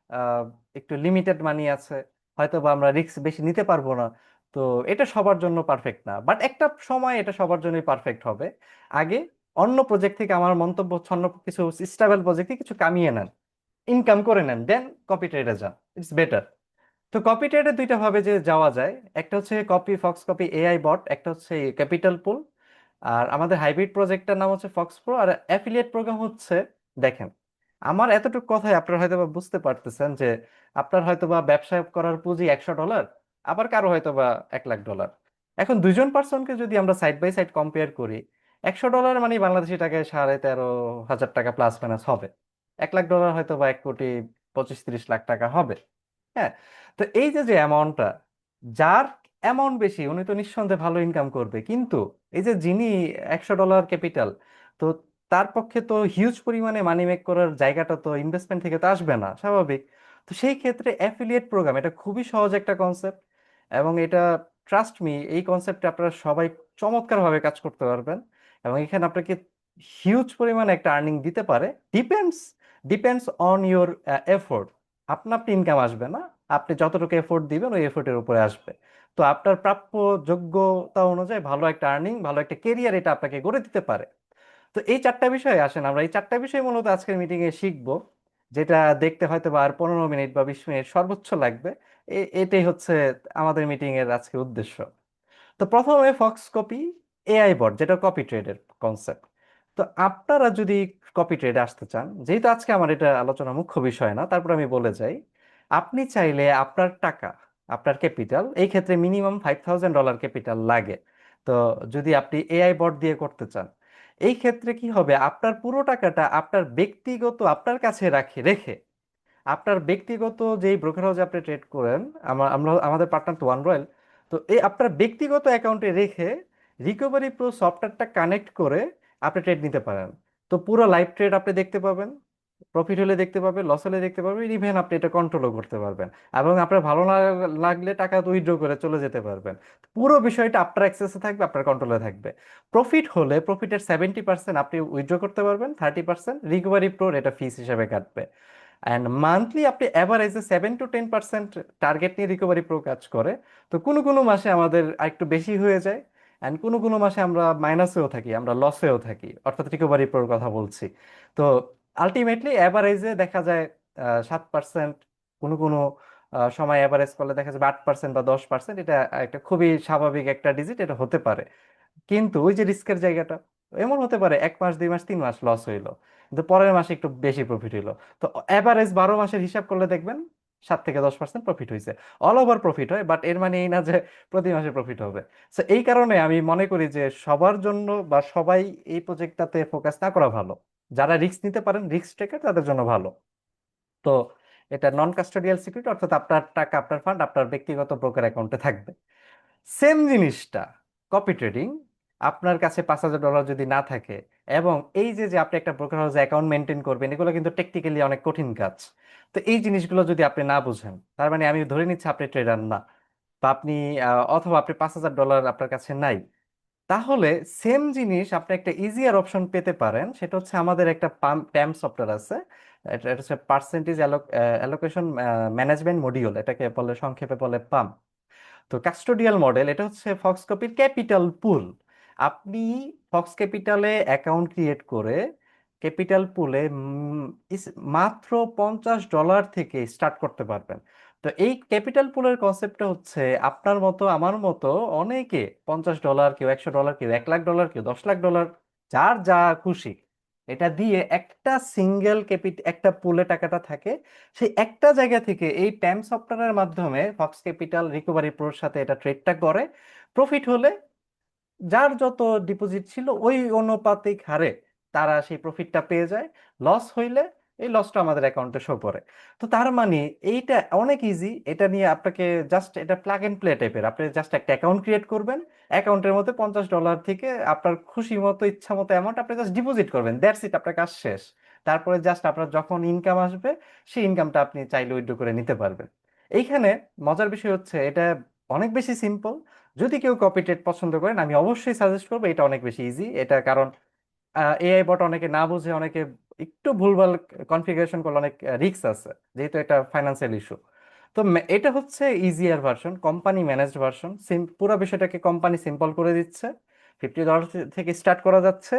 আহ, একটু লিমিটেড মানি আছে, হয়তোবা আমরা রিস্ক বেশি নিতে পারবো না। তো এটা সবার জন্য পারফেক্ট না, বাট একটা সময় এটা সবার জন্যই পারফেক্ট হবে। আগে অন্য প্রজেক্ট থেকে, আমার মন্তব্য হচ্ছে, অন্য কিছু স্টেবল প্রজেক্টে কিছু কামিয়ে নেন, ইনকাম করে নেন, দেন কপি ট্রেডে যান, ইটস বেটার। তো কপি ট্রেডে দুইটা ভাবে যে যাওয়া যায়, একটা হচ্ছে copy fox copy AI bot, একটা হচ্ছে ক্যাপিটাল পুল। আর আমাদের হাইব্রিড প্রজেক্টটার নাম হচ্ছে ফক্স প্রো। আর অ্যাফিলিয়েট প্রোগ্রাম হচ্ছে, দেখেন, আমার এতটুকু কথাই আপনারা হয়তো বা বুঝতে পারতেছেন যে আপনার হয়তো বা ব্যবসা করার পুঁজি $100, আবার কারো হয়তো বা $1,00,000। এখন দুইজন পার্সনকে যদি আমরা সাইড বাই সাইড কম্পেয়ার করি, $100 মানে বাংলাদেশি টাকায় 13,500 টাকা প্লাস মাইনাস হবে। $1,00,000 হয়তো বা 1,25,30 লাখ টাকা হবে। হ্যাঁ। তো এই যে যে অ্যামাউন্টটা, যার অ্যামাউন্ট বেশি উনি তো নিঃসন্দেহে ভালো ইনকাম করবে, কিন্তু এই যে যিনি $100 ক্যাপিটাল, তো তার পক্ষে তো হিউজ পরিমাণে মানি মেক করার জায়গাটা তো ইনভেস্টমেন্ট থেকে তো আসবে না, স্বাভাবিক। তো সেই ক্ষেত্রে অ্যাফিলিয়েট প্রোগ্রাম এটা খুবই সহজ একটা কনসেপ্ট, এবং এটা, ট্রাস্ট মি, এই কনসেপ্টে আপনারা সবাই চমৎকারভাবে কাজ করতে পারবেন। এবং এখানে আপনাকে হিউজ পরিমাণে একটা আর্নিং দিতে পারে। Depends depends on your effort. আপনা আপনি ইনকাম আসবে না, আপনি যতটুকু এফোর্ট দিবেন ওই এফোর্টের উপরে আসবে। তো আপনার প্রাপ্য যোগ্যতা অনুযায়ী ভালো একটা আর্নিং, ভালো একটা কেরিয়ার এটা আপনাকে গড়ে দিতে পারে। তো এই চারটা বিষয়ে আসেন, আমরা এই চারটা বিষয় মূলত আজকের মিটিং এ শিখবো, যেটা দেখতে হয়তো বা আর 15 মিনিট বা 20 মিনিট সর্বোচ্চ লাগবে। এটাই হচ্ছে আমাদের মিটিং এর আজকের উদ্দেশ্য। তো প্রথমে ফক্স কপি এআই বট, যেটা কপি ট্রেডের কনসেপ্ট। তো আপনারা যদি কপি ট্রেডে আসতে চান, যেহেতু আজকে আমার এটা আলোচনা মুখ্য বিষয় না, তারপর আমি বলে যাই। আপনি চাইলে আপনার টাকা, আপনার ক্যাপিটাল, এই ক্ষেত্রে মিনিমাম $5,000 ক্যাপিটাল লাগে। তো যদি আপনি এআই বট দিয়ে করতে চান, এই ক্ষেত্রে কি হবে, আপনার পুরো টাকাটা আপনার ব্যক্তিগত আপনার কাছে রেখে আপনার ব্যক্তিগত যেই ব্রোকার হাউসে আপনি ট্রেড করেন, আমাদের পার্টনার তো ওয়ান রয়েল, তো এই আপনার ব্যক্তিগত অ্যাকাউন্টে রেখে রিকভারি প্রো সফটওয়্যারটা কানেক্ট করে আপনি ট্রেড নিতে পারেন। তো পুরো লাইভ ট্রেড আপনি দেখতে পাবেন, প্রফিট হলে দেখতে পাবেন, লস হলে দেখতে পাবেন, ইভেন আপনি এটা কন্ট্রোলও করতে পারবেন। এবং আপনার ভালো না লাগলে টাকা উইথড্র করে চলে যেতে পারবেন। পুরো বিষয়টা আপনার অ্যাক্সেসে থাকবে, আপনার কন্ট্রোলে থাকবে। প্রফিট হলে প্রফিটের 70% আপনি উইথড্র করতে পারবেন, 30% রিকভারি প্রোর এটা ফিস হিসেবে কাটবে। অ্যান্ড মান্থলি আপনি অ্যাভারেজে 7 to 10% টার্গেট নিয়ে রিকভারি প্রো কাজ করে। তো কোনো কোনো মাসে আমাদের আরেকটু বেশি হয়ে যায়, অ্যান্ড কোনো কোনো মাসে আমরা মাইনাসেও থাকি, আমরা লসেও থাকি, অর্থাৎ রিকভারি প্রোর কথা বলছি। তো আলটিমেটলি অ্যাভারেজে দেখা যায় 7%, কোনো কোনো সময় অ্যাভারেজ করলে দেখা যাবে 8% বা 10%। এটা একটা খুবই স্বাভাবিক একটা ডিজিট, এটা হতে পারে। কিন্তু ওই যে রিস্কের জায়গাটা, এমন হতে পারে 1 মাস, 2 মাস, 3 মাস লস হইলো, কিন্তু পরের মাসে একটু বেশি প্রফিট হইলো। তো অ্যাভারেজ 12 মাসের হিসাব করলে দেখবেন 7 থেকে 10% প্রফিট হয়েছে। অল ওভার প্রফিট হয়, বাট এর মানে এই না যে প্রতি মাসে প্রফিট হবে। তো এই কারণে আমি মনে করি যে সবার জন্য বা সবাই এই প্রজেক্টটাতে ফোকাস না করা ভালো। যারা রিস্ক নিতে পারেন, রিস্ক টেকার, তাদের জন্য ভালো। তো এটা নন কাস্টোডিয়াল সিকিউরিটি, অর্থাৎ আপনার টাকা, আপনার ফান্ড আপনার ব্যক্তিগত ব্রোকার অ্যাকাউন্টে থাকবে। সেম জিনিসটা কপি ট্রেডিং, আপনার কাছে $5,000 যদি না থাকে, এবং এই যে যে আপনি একটা ব্রোকার হাউসে অ্যাকাউন্ট মেনটেন করবেন, এগুলো কিন্তু টেকনিক্যালি অনেক কঠিন কাজ। তো এই জিনিসগুলো যদি আপনি না বুঝেন, তার মানে আমি ধরে নিচ্ছি আপনি ট্রেডার না, বা আপনি অথবা আপনি $5,000 আপনার কাছে নাই, তাহলে সেম জিনিস আপনি একটা ইজিয়ার অপশন পেতে পারেন। সেটা হচ্ছে আমাদের একটা প্যাম সফটওয়্যার আছে। এটা হচ্ছে পার্সেন্টেজ অ্যালোকেশন ম্যানেজমেন্ট মডিউল, এটাকে বলে সংক্ষেপে বলে পাম। তো কাস্টোডিয়াল মডেল এটা হচ্ছে ফক্স কপির ক্যাপিটাল পুল। আপনি ফক্স ক্যাপিটালে অ্যাকাউন্ট ক্রিয়েট করে ক্যাপিটাল পুলে মাত্র $50 থেকে স্টার্ট করতে পারবেন। তো এই ক্যাপিটাল পুলের কনসেপ্টটা হচ্ছে আপনার মতো আমার মতো অনেকে $50, কেউ $100, কেউ $1,00,000, কেউ $10,00,000, যার যা খুশি এটা দিয়ে একটা সিঙ্গেল একটা পুলে টাকাটা থাকে। সেই একটা জায়গা থেকে এই প্যাম সফটওয়্যারের মাধ্যমে ফক্স ক্যাপিটাল রিকভারি প্রোর সাথে এটা ট্রেডটা করে। প্রফিট হলে যার যত ডিপোজিট ছিল ওই অনুপাতিক হারে তারা সেই প্রফিটটা পেয়ে যায়। লস হইলে এই লসটা আমাদের অ্যাকাউন্টে শো করে। তো তার মানে এইটা অনেক ইজি। এটা নিয়ে আপনাকে জাস্ট এটা প্লাগ এন্ড প্লে টাইপের, আপনি জাস্ট একটা অ্যাকাউন্ট ক্রিয়েট করবেন, অ্যাকাউন্টের মধ্যে $50 থেকে আপনার খুশি মতো ইচ্ছা মতো অ্যামাউন্ট আপনি জাস্ট ডিপোজিট করবেন, দ্যাটস ইট, আপনার কাজ শেষ। তারপরে জাস্ট আপনার যখন ইনকাম আসবে, সেই ইনকামটা আপনি চাইলে উইথড্র করে নিতে পারবেন। এইখানে মজার বিষয় হচ্ছে এটা অনেক বেশি সিম্পল। যদি কেউ কপি ট্রেড পছন্দ করেন, আমি অবশ্যই সাজেস্ট করবো, এটা অনেক বেশি ইজি। এটা কারণ এআই বট অনেকে না বুঝে, অনেকে একটু ভুলভাল কনফিগারেশন করলে অনেক রিস্ক আছে, যেহেতু এটা ফাইন্যান্সিয়াল ইস্যু। তো এটা হচ্ছে easier version, company managed version. পুরো বিষয়টাকে কোম্পানি সিম্পল করে দিচ্ছে। $50 থেকে স্টার্ট করা যাচ্ছে।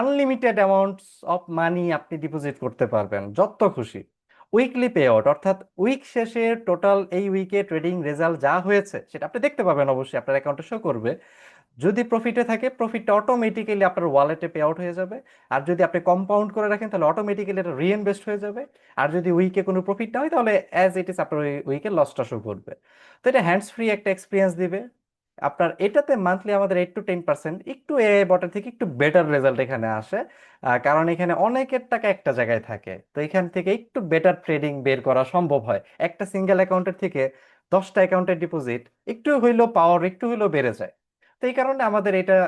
আনলিমিটেড অ্যামাউন্টস অফ মানি আপনি ডিপোজিট করতে পারবেন যত খুশি। উইকলি পে আউট, অর্থাৎ উইক শেষে টোটাল এই উইকে ট্রেডিং রেজাল্ট যা হয়েছে সেটা আপনি দেখতে পাবেন, অবশ্যই আপনার অ্যাকাউন্টে শো করবে। যদি প্রফিটে থাকে, প্রফিটটা অটোমেটিক্যালি আপনার ওয়ালেটে পে আউট হয়ে যাবে। আর যদি আপনি কম্পাউন্ড করে রাখেন, তাহলে অটোমেটিক্যালি এটা রিইনভেস্ট হয়ে যাবে। আর যদি উইকে কোনো প্রফিট না হয়, তাহলে অ্যাজ ইট ইজ আপনার ওই উইকে লসটা শো করবে। তো এটা হ্যান্ডস ফ্রি একটা এক্সপিরিয়েন্স দিবে আপনার। এটাতে মান্থলি আমাদের 8 to 10% একটু এআই বটের থেকে একটু বেটার রেজাল্ট এখানে আসে। কারণ এখানে অনেকের টাকা একটা জায়গায় থাকে, তো এখান থেকে একটু বেটার ট্রেডিং বের করা সম্ভব হয়। একটা সিঙ্গেল অ্যাকাউন্টের থেকে 10টা অ্যাকাউন্টের ডিপোজিট একটু হইলেও পাওয়ার একটু হইলেও বেড়ে যায়। তো এই কারণে আমাদের এটা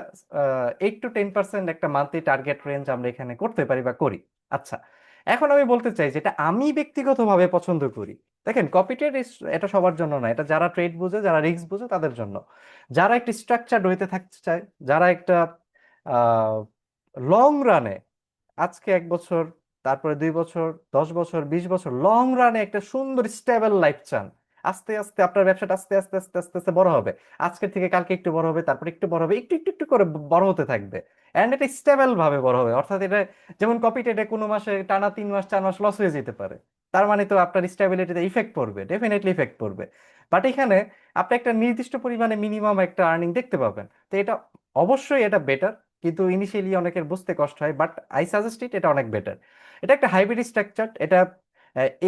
8 to 10% একটা মান্থলি টার্গেট রেঞ্জ আমরা এখানে করতে পারি বা করি। আচ্ছা, এখন আমি বলতে চাই যেটা আমি ব্যক্তিগতভাবে পছন্দ করি। দেখেন, কপি ট্রেড এটা সবার জন্য না, এটা যারা ট্রেড বুঝে, যারা রিস্ক বুঝে তাদের জন্য। যারা একটা স্ট্রাকচার হইতে থাকতে চায়, যারা একটা লং রানে, আজকে 1 বছর, তারপরে 2 বছর, 10 বছর, 20 বছর, লং রানে একটা সুন্দর স্টেবল লাইফ চান, আস্তে আস্তে আপনার ব্যবসাটা আস্তে আস্তে আস্তে আস্তে আস্তে বড় হবে। আজকের থেকে কালকে একটু বড় হবে, তারপর একটু বড় হবে, একটু একটু একটু করে বড় হতে থাকবে। এন্ড এটা স্টেবল ভাবে বড় হবে, অর্থাৎ এটা যেমন কপি ট্রেডে কোনো মাসে টানা 3 মাস 4 মাস লস হয়ে যেতে পারে, তার মানে তো আপনার স্টেবিলিটিতে ইফেক্ট পড়বে, ডেফিনেটলি ইফেক্ট পড়বে। বাট এখানে আপনি একটা নির্দিষ্ট পরিমাণে মিনিমাম একটা আর্নিং দেখতে পাবেন। তো এটা অবশ্যই এটা বেটার, কিন্তু ইনিশিয়ালি অনেকের বুঝতে কষ্ট হয়, বাট আই সাজেস্ট ইট, এটা অনেক বেটার। এটা একটা হাইব্রিড স্ট্রাকচার। এটা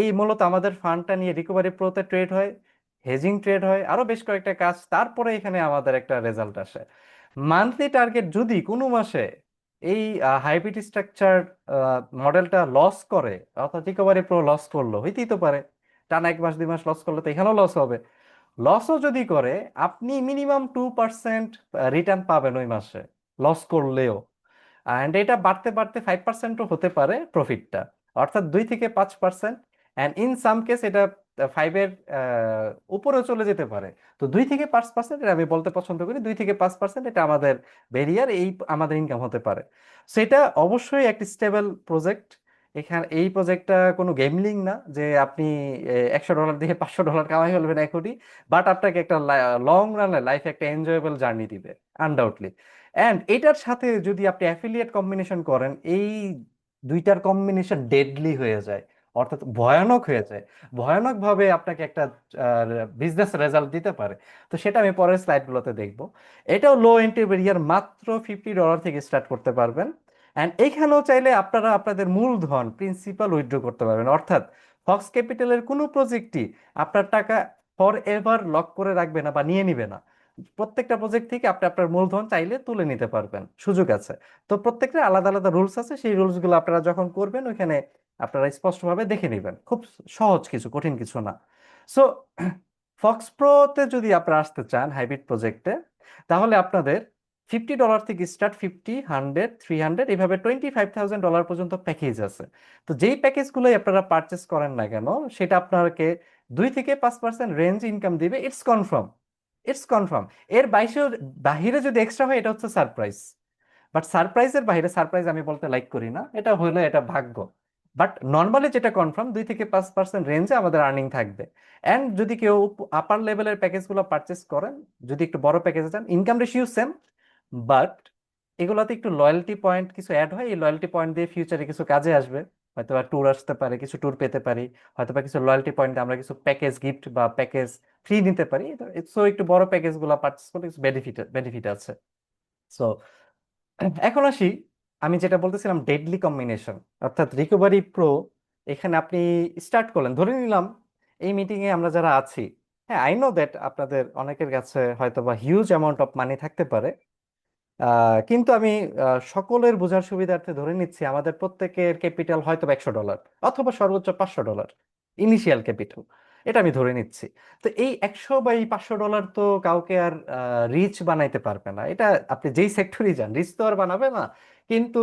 এই মূলত আমাদের ফান্ডটা নিয়ে রিকভারি প্রোতে ট্রেড হয়, হেজিং ট্রেড হয়, আরো বেশ কয়েকটা কাজ, তারপরে এখানে আমাদের একটা রেজাল্ট আসে। মান্থলি টার্গেট যদি কোনো মাসে এই হাইব্রিড স্ট্রাকচার মডেলটা লস করে, অর্থাৎ রিকভারি প্রো লস করলো, হইতেই তো পারে, টানা 1 মাস 2 মাস লস করলে তো এখানেও লস হবে। লসও যদি করে, আপনি মিনিমাম 2% রিটার্ন পাবেন ওই মাসে, লস করলেও। অ্যান্ড এটা বাড়তে বাড়তে 5%ও হতে পারে প্রফিটটা, অর্থাৎ 2 থেকে 5%। অ্যান্ড ইন সাম কেস এটা 5-এর উপরেও চলে যেতে পারে। তো 2 থেকে 5%, এটা আমি বলতে পছন্দ করি, 2 থেকে 5% এটা আমাদের বেরিয়ার, এই আমাদের ইনকাম হতে পারে। সেটা অবশ্যই একটি স্টেবল প্রজেক্ট। এখানে এই প্রজেক্টটা কোনো গেমলিং না যে আপনি $100 দিয়ে $500 কামাই ফেলবেন এখনই, বাট আপনাকে একটা লং রানে লাইফে একটা এনজয়েবল জার্নি দিবে, আনডাউটলি। অ্যান্ড এটার সাথে যদি আপনি অ্যাফিলিয়েট কম্বিনেশন করেন, এই দুইটার কম্বিনেশন ডেডলি হয়ে যায়, অর্থাৎ ভয়ানক হয়ে যায়, ভয়ানক ভাবে আপনাকে একটা বিজনেস রেজাল্ট দিতে পারে। তো সেটা আমি পরের স্লাইডগুলোতে দেখবো। এটাও লো এন্ট্রি ব্যারিয়ার, মাত্র $50 থেকে স্টার্ট করতে পারবেন। অ্যান্ড এইখানেও চাইলে আপনারা আপনাদের মূলধন প্রিন্সিপাল উইথড্র করতে পারবেন, অর্থাৎ ফক্স ক্যাপিটালের কোনো প্রজেক্টই আপনার টাকা ফর এভার লক করে রাখবে না বা নিয়ে নিবে না। প্রত্যেকটা প্রজেক্ট থেকে আপনি আপনার মূলধন চাইলে তুলে নিতে পারবেন, সুযোগ আছে। তো প্রত্যেকটা আলাদা আলাদা রুলস আছে, সেই রুলসগুলো আপনারা যখন করবেন ওইখানে আপনারা স্পষ্টভাবে দেখে নেবেন, খুব সহজ কিছু, কঠিন কিছু না। সো ফক্স প্রোতে যদি আপনারা আসতে চান হাইব্রিড প্রজেক্টে, তাহলে আপনাদের $50 থেকে স্টার্ট, 50, 100, 300, এইভাবে $25,000 পর্যন্ত প্যাকেজ আছে। তো যেই প্যাকেজগুলোই আপনারা পারচেস করেন না কেন, সেটা আপনাকে 2 থেকে 5% রেঞ্জ ইনকাম দিবে, ইটস কনফার্ম, ইটস কনফার্ম। এর বাইশেও বাহিরে যদি এক্সট্রা হয়, এটা হচ্ছে সারপ্রাইজ। বাট সারপ্রাইজের বাইরে, সারপ্রাইজ আমি বলতে লাইক করি না, এটা হলে এটা ভাগ্য। বাট নর্মালি যেটা কনফার্ম, 2 থেকে 5% রেঞ্জে আমাদের আর্নিং থাকবে। অ্যান্ড যদি কেউ আপার লেভেলের প্যাকেজগুলো পারচেস করেন, যদি একটু বড় প্যাকেজে যান, ইনকাম রেশিও সেম, বাট এগুলোতে একটু লয়্যালটি পয়েন্ট কিছু অ্যাড হয়, এই লয়্যালটি পয়েন্ট দিয়ে ফিউচারে কিছু কাজে আসবে। হয়তো বা ট্যুর আসতে পারে, কিছু ট্যুর পেতে পারি, হয়তো বা কিছু লয়্যালটি পয়েন্ট আমরা কিছু প্যাকেজ গিফট বা প্যাকেজ ফ্রি নিতে পারি। সো একটু বড় প্যাকেজগুলো পারচেস করলে কিছু বেনিফিট বেনিফিট আছে। সো এখন আসি, আমি যেটা বলতেছিলাম ডেডলি কম্বিনেশন, অর্থাৎ রিকভারি প্রো। এখানে আপনি স্টার্ট করলেন, ধরে নিলাম এই মিটিং এ আমরা যারা আছি, হ্যাঁ আই নো দ্যাট আপনাদের অনেকের কাছে হয়তো বা হিউজ অ্যামাউন্ট অফ মানি থাকতে পারে, কিন্তু আমি সকলের বোঝার সুবিধার্থে ধরে নিচ্ছি আমাদের প্রত্যেকের ক্যাপিটাল হয়তো বা $100 অথবা সর্বোচ্চ $500 ইনিশিয়াল ক্যাপিটাল, এটা আমি ধরে নিচ্ছি। তো এই 100 বা এই $500 তো কাউকে আর রিচ বানাইতে পারবে না, এটা আপনি যেই সেক্টরেই যান রিচ তো আর বানাবে না। কিন্তু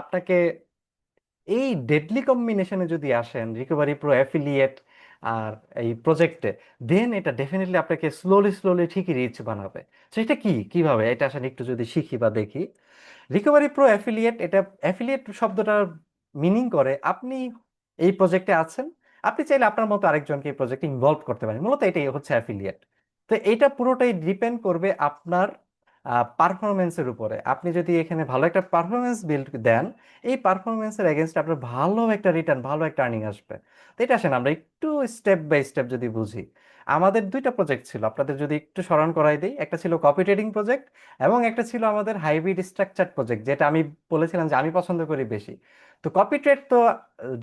আপনাকে এই ডেডলি কম্বিনেশনে যদি আসেন, রিকভারি প্রো অ্যাফিলিয়েট আর এই প্রজেক্টে, দেন এটা ডেফিনেটলি আপনাকে স্লোলি স্লোলি ঠিকই রিচ বানাবে। তো এটা কি, কিভাবে এটা আসলে একটু যদি শিখি বা দেখি। রিকভারি প্রো অ্যাফিলিয়েট, এটা অ্যাফিলিয়েট শব্দটার মিনিং করে আপনি এই প্রজেক্টে আছেন, আপনি চাইলে আপনার মতো আরেকজনকে এই প্রজেক্টে ইনভলভ করতে পারেন, মূলত এটাই হচ্ছে অ্যাফিলিয়েট। তো এটা পুরোটাই ডিপেন্ড করবে আপনার পারফরমেন্সের উপরে। আপনি যদি এখানে ভালো একটা পারফরমেন্স বিল্ড দেন, এই পারফরমেন্সের এগেনস্ট আপনার ভালো একটা রিটার্ন, ভালো একটা আর্নিং আসবে। তো এটা আসেন আমরা একটু স্টেপ বাই স্টেপ যদি বুঝি। আমাদের দুইটা প্রজেক্ট ছিল, আপনাদের যদি একটু স্মরণ করাই দিই, একটা ছিল কপি ট্রেডিং প্রজেক্ট, এবং একটা ছিল আমাদের হাইব্রিড স্ট্রাকচার প্রজেক্ট, যেটা আমি বলেছিলাম যে আমি পছন্দ করি বেশি। তো কপি ট্রেড তো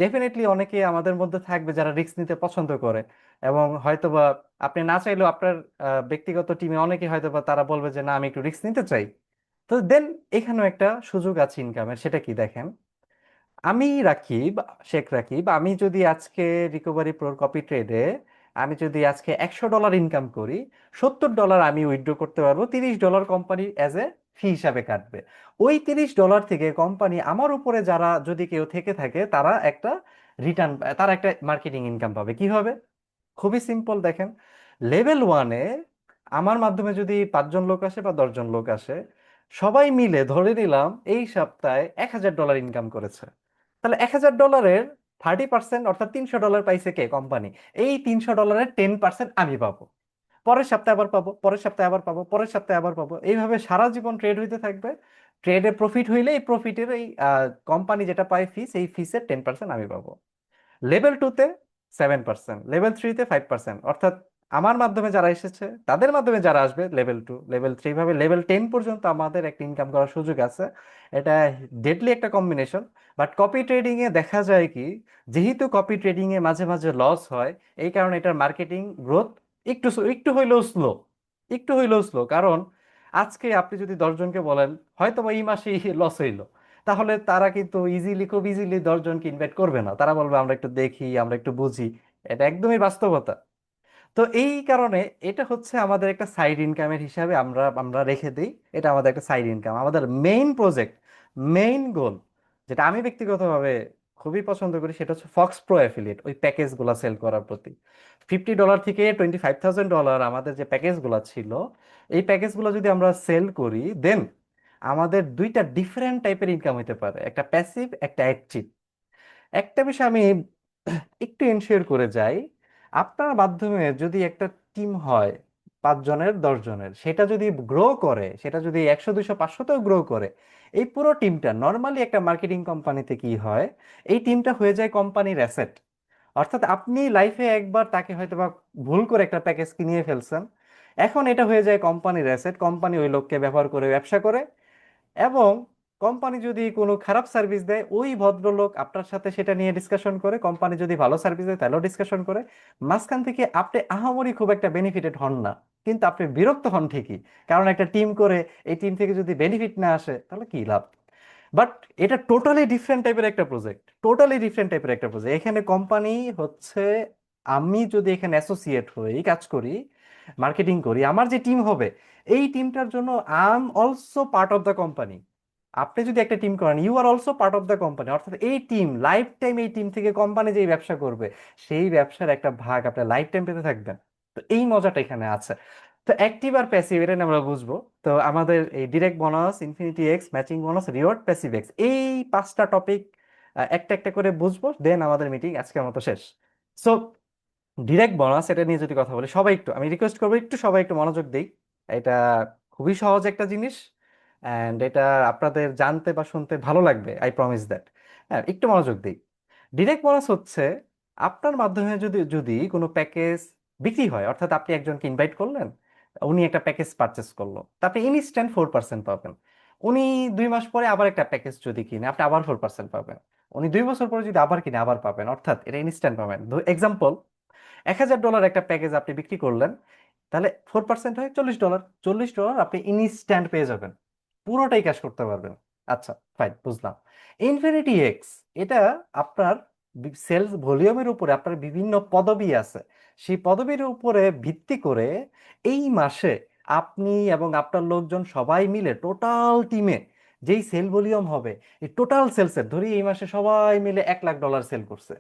ডেফিনেটলি অনেকে আমাদের মধ্যে থাকবে যারা রিস্ক নিতে পছন্দ করে, এবং হয়তোবা আপনি না চাইলেও আপনার ব্যক্তিগত টিমে অনেকে হয়তোবা তারা বলবে যে না আমি একটু রিস্ক নিতে চাই। তো দেন এখানেও একটা সুযোগ আছে ইনকামের, সেটা কি দেখেন। আমি রাকিব, শেখ রাকিব, আমি যদি আজকে রিকভারি প্রোর কপি ট্রেডে আমি যদি আজকে $100 ইনকাম করি, $70 আমি উইথড্র করতে পারবো, $30 কোম্পানি অ্যাজ এ ফি হিসাবে কাটবে। ওই $30 থেকে কোম্পানি আমার উপরে যারা যদি কেউ থেকে থাকে তারা একটা রিটার্ন, তারা একটা মার্কেটিং ইনকাম পাবে। কিভাবে? খুবই সিম্পল, দেখেন। লেভেল 1-এ আমার মাধ্যমে যদি 5 জন লোক আসে বা 10 জন লোক আসে, সবাই মিলে ধরে নিলাম এই সপ্তাহে $1,000 ইনকাম করেছে, তাহলে $1,000 30%, অর্থাৎ $300 পাইছে কে? কোম্পানি। এই $300 10% আমি পাবো, পরের সপ্তাহে আবার পাবো, পরের সপ্তাহে আবার পাবো, পরের সপ্তাহে আবার পাবো, এইভাবে সারা জীবন ট্রেড হইতে থাকবে। ট্রেডে প্রফিট হইলে এই প্রফিটের এই কোম্পানি যেটা পায় ফিস, এই ফিসের 10% আমি পাবো। লেভেল 2-তে 7%, লেভেল 3-তে 5%, অর্থাৎ আমার মাধ্যমে যারা এসেছে তাদের মাধ্যমে যারা আসবে লেভেল 2, লেভেল 3, ভাবে লেভেল 10 পর্যন্ত আমাদের একটা ইনকাম করার সুযোগ আছে। এটা ডেডলি একটা কম্বিনেশন। বাট কপি ট্রেডিং এ দেখা যায় কি, যেহেতু কপি ট্রেডিং এ মাঝে মাঝে লস হয়, এই কারণে এটার মার্কেটিং গ্রোথ একটু একটু হইলেও স্লো, একটু হইলেও স্লো। কারণ আজকে আপনি যদি 10 জনকে বলেন হয়তো বা এই মাসে লস হইলো, তাহলে তারা কিন্তু ইজিলি, খুব ইজিলি 10 জনকে ইনভাইট করবে না, তারা বলবে আমরা একটু দেখি, আমরা একটু বুঝি। এটা একদমই বাস্তবতা। তো এই কারণে এটা হচ্ছে আমাদের একটা সাইড ইনকামের হিসাবে আমরা আমরা রেখে দিই। এটা আমাদের একটা সাইড ইনকাম। আমাদের মেইন প্রজেক্ট, মেইন গোল, যেটা আমি ব্যক্তিগতভাবে খুবই পছন্দ করি, সেটা হচ্ছে ফক্স প্রো অ্যাফিলিয়েট, ওই প্যাকেজগুলো সেল করার প্রতি। $50 থেকে $25,000 আমাদের যে প্যাকেজগুলো ছিল, এই প্যাকেজগুলো যদি আমরা সেল করি, দেন আমাদের দুইটা ডিফারেন্ট টাইপের ইনকাম হতে পারে, একটা প্যাসিভ, একটা অ্যাক্টিভ। একটা বিষয় আমি একটু এনশিওর করে যাই, আপনার মাধ্যমে যদি একটা টিম হয় 5 জনের, 10 জনের, সেটা যদি গ্রো করে, সেটা যদি 100, 200, 500তেও গ্রো করে, এই পুরো টিমটা নর্মালি একটা মার্কেটিং কোম্পানিতে কি হয়, এই টিমটা হয়ে যায় কোম্পানির অ্যাসেট। অর্থাৎ আপনি লাইফে একবার তাকে হয়তো বা ভুল করে একটা প্যাকেজ কিনিয়ে ফেলছেন, এখন এটা হয়ে যায় কোম্পানির অ্যাসেট। কোম্পানি ওই লোককে ব্যবহার করে ব্যবসা করে, এবং কোম্পানি যদি কোনো খারাপ সার্ভিস দেয়, ওই ভদ্রলোক আপনার সাথে সেটা নিয়ে ডিসকাশন করে, কোম্পানি যদি ভালো সার্ভিস দেয় তাহলেও ডিসকাশন করে। মাঝখান থেকে আপনি আহামরি খুব একটা বেনিফিটেড হন না, কিন্তু আপনি বিরক্ত হন ঠিকই, কারণ একটা টিম করে এই টিম থেকে যদি বেনিফিট না আসে তাহলে কি লাভ। বাট এটা টোটালি ডিফারেন্ট টাইপের একটা প্রজেক্ট, টোটালি ডিফারেন্ট টাইপের একটা প্রজেক্ট। এখানে কোম্পানি হচ্ছে, আমি যদি এখানে অ্যাসোসিয়েট হই, কাজ করি, মার্কেটিং করি, আমার যে টিম হবে, এই টিমটার জন্য I am also part of the company. আপনি যদি একটা টিম করেন, you are also part of the company, অর্থাৎ এই টিম লাইফ টাইম, এই টিম থেকে কোম্পানি যেই ব্যবসা করবে, সেই ব্যবসার একটা ভাগ আপনি লাইফ টাইম পেতে থাকবেন। তো এই মজাটা এখানে আছে। তো অ্যাক্টিভ আর প্যাসিভ এটা নিয়ে আমরা বুঝবো। তো আমাদের এই direct bonus, infinity x, matching bonus, reward, passive x, এই 5টা টপিক একটা একটা করে বুঝবো, দেন আমাদের মিটিং আজকের মতো শেষ। সো ডিরেক্ট বোনাস এটা নিয়ে যদি কথা বলি, সবাই একটু, আমি রিকোয়েস্ট করবো একটু সবাই একটু মনোযোগ দেই। এটা খুবই সহজ একটা জিনিস, অ্যান্ড এটা আপনাদের জানতে বা শুনতে ভালো লাগবে, আই প্রমিস দ্যাট। হ্যাঁ, একটু মনোযোগ দিই। ডিরেক্ট বোনাস হচ্ছে, আপনার মাধ্যমে যদি যদি কোনো প্যাকেজ বিক্রি হয়, অর্থাৎ আপনি একজনকে ইনভাইট করলেন, উনি একটা প্যাকেজ পারচেস করলো, তা আপনি ইনস্ট্যান্ট 4% পাবেন। উনি 2 মাস পরে আবার একটা প্যাকেজ যদি কিনে, আপনি আবার 4% পাবেন। উনি 2 বছর পরে যদি আবার কিনে, আবার পাবেন, অর্থাৎ এটা ইনস্ট্যান্ট পাবেন। এক্সাম্পল, $1,000 একটা প্যাকেজ আপনি বিক্রি করলেন, তাহলে 4% হয় $40। $40 আপনি ইনস্ট্যান্ট পেয়ে যাবেন, পুরোটাই ক্যাশ করতে পারবেন। আচ্ছা, ফাইন, বুঝলাম। ইনফিনিটি এক্স, এটা আপনার সেলস ভলিউমের উপরে আপনার বিভিন্ন পদবি আছে, সেই পদবির উপরে ভিত্তি করে এই মাসে আপনি এবং আপনার লোকজন সবাই মিলে টোটাল টিমে যেই সেল ভলিউম হবে, এই টোটাল সেলসের, ধরি এই মাসে সবাই মিলে $1,00,000 সেল করছে,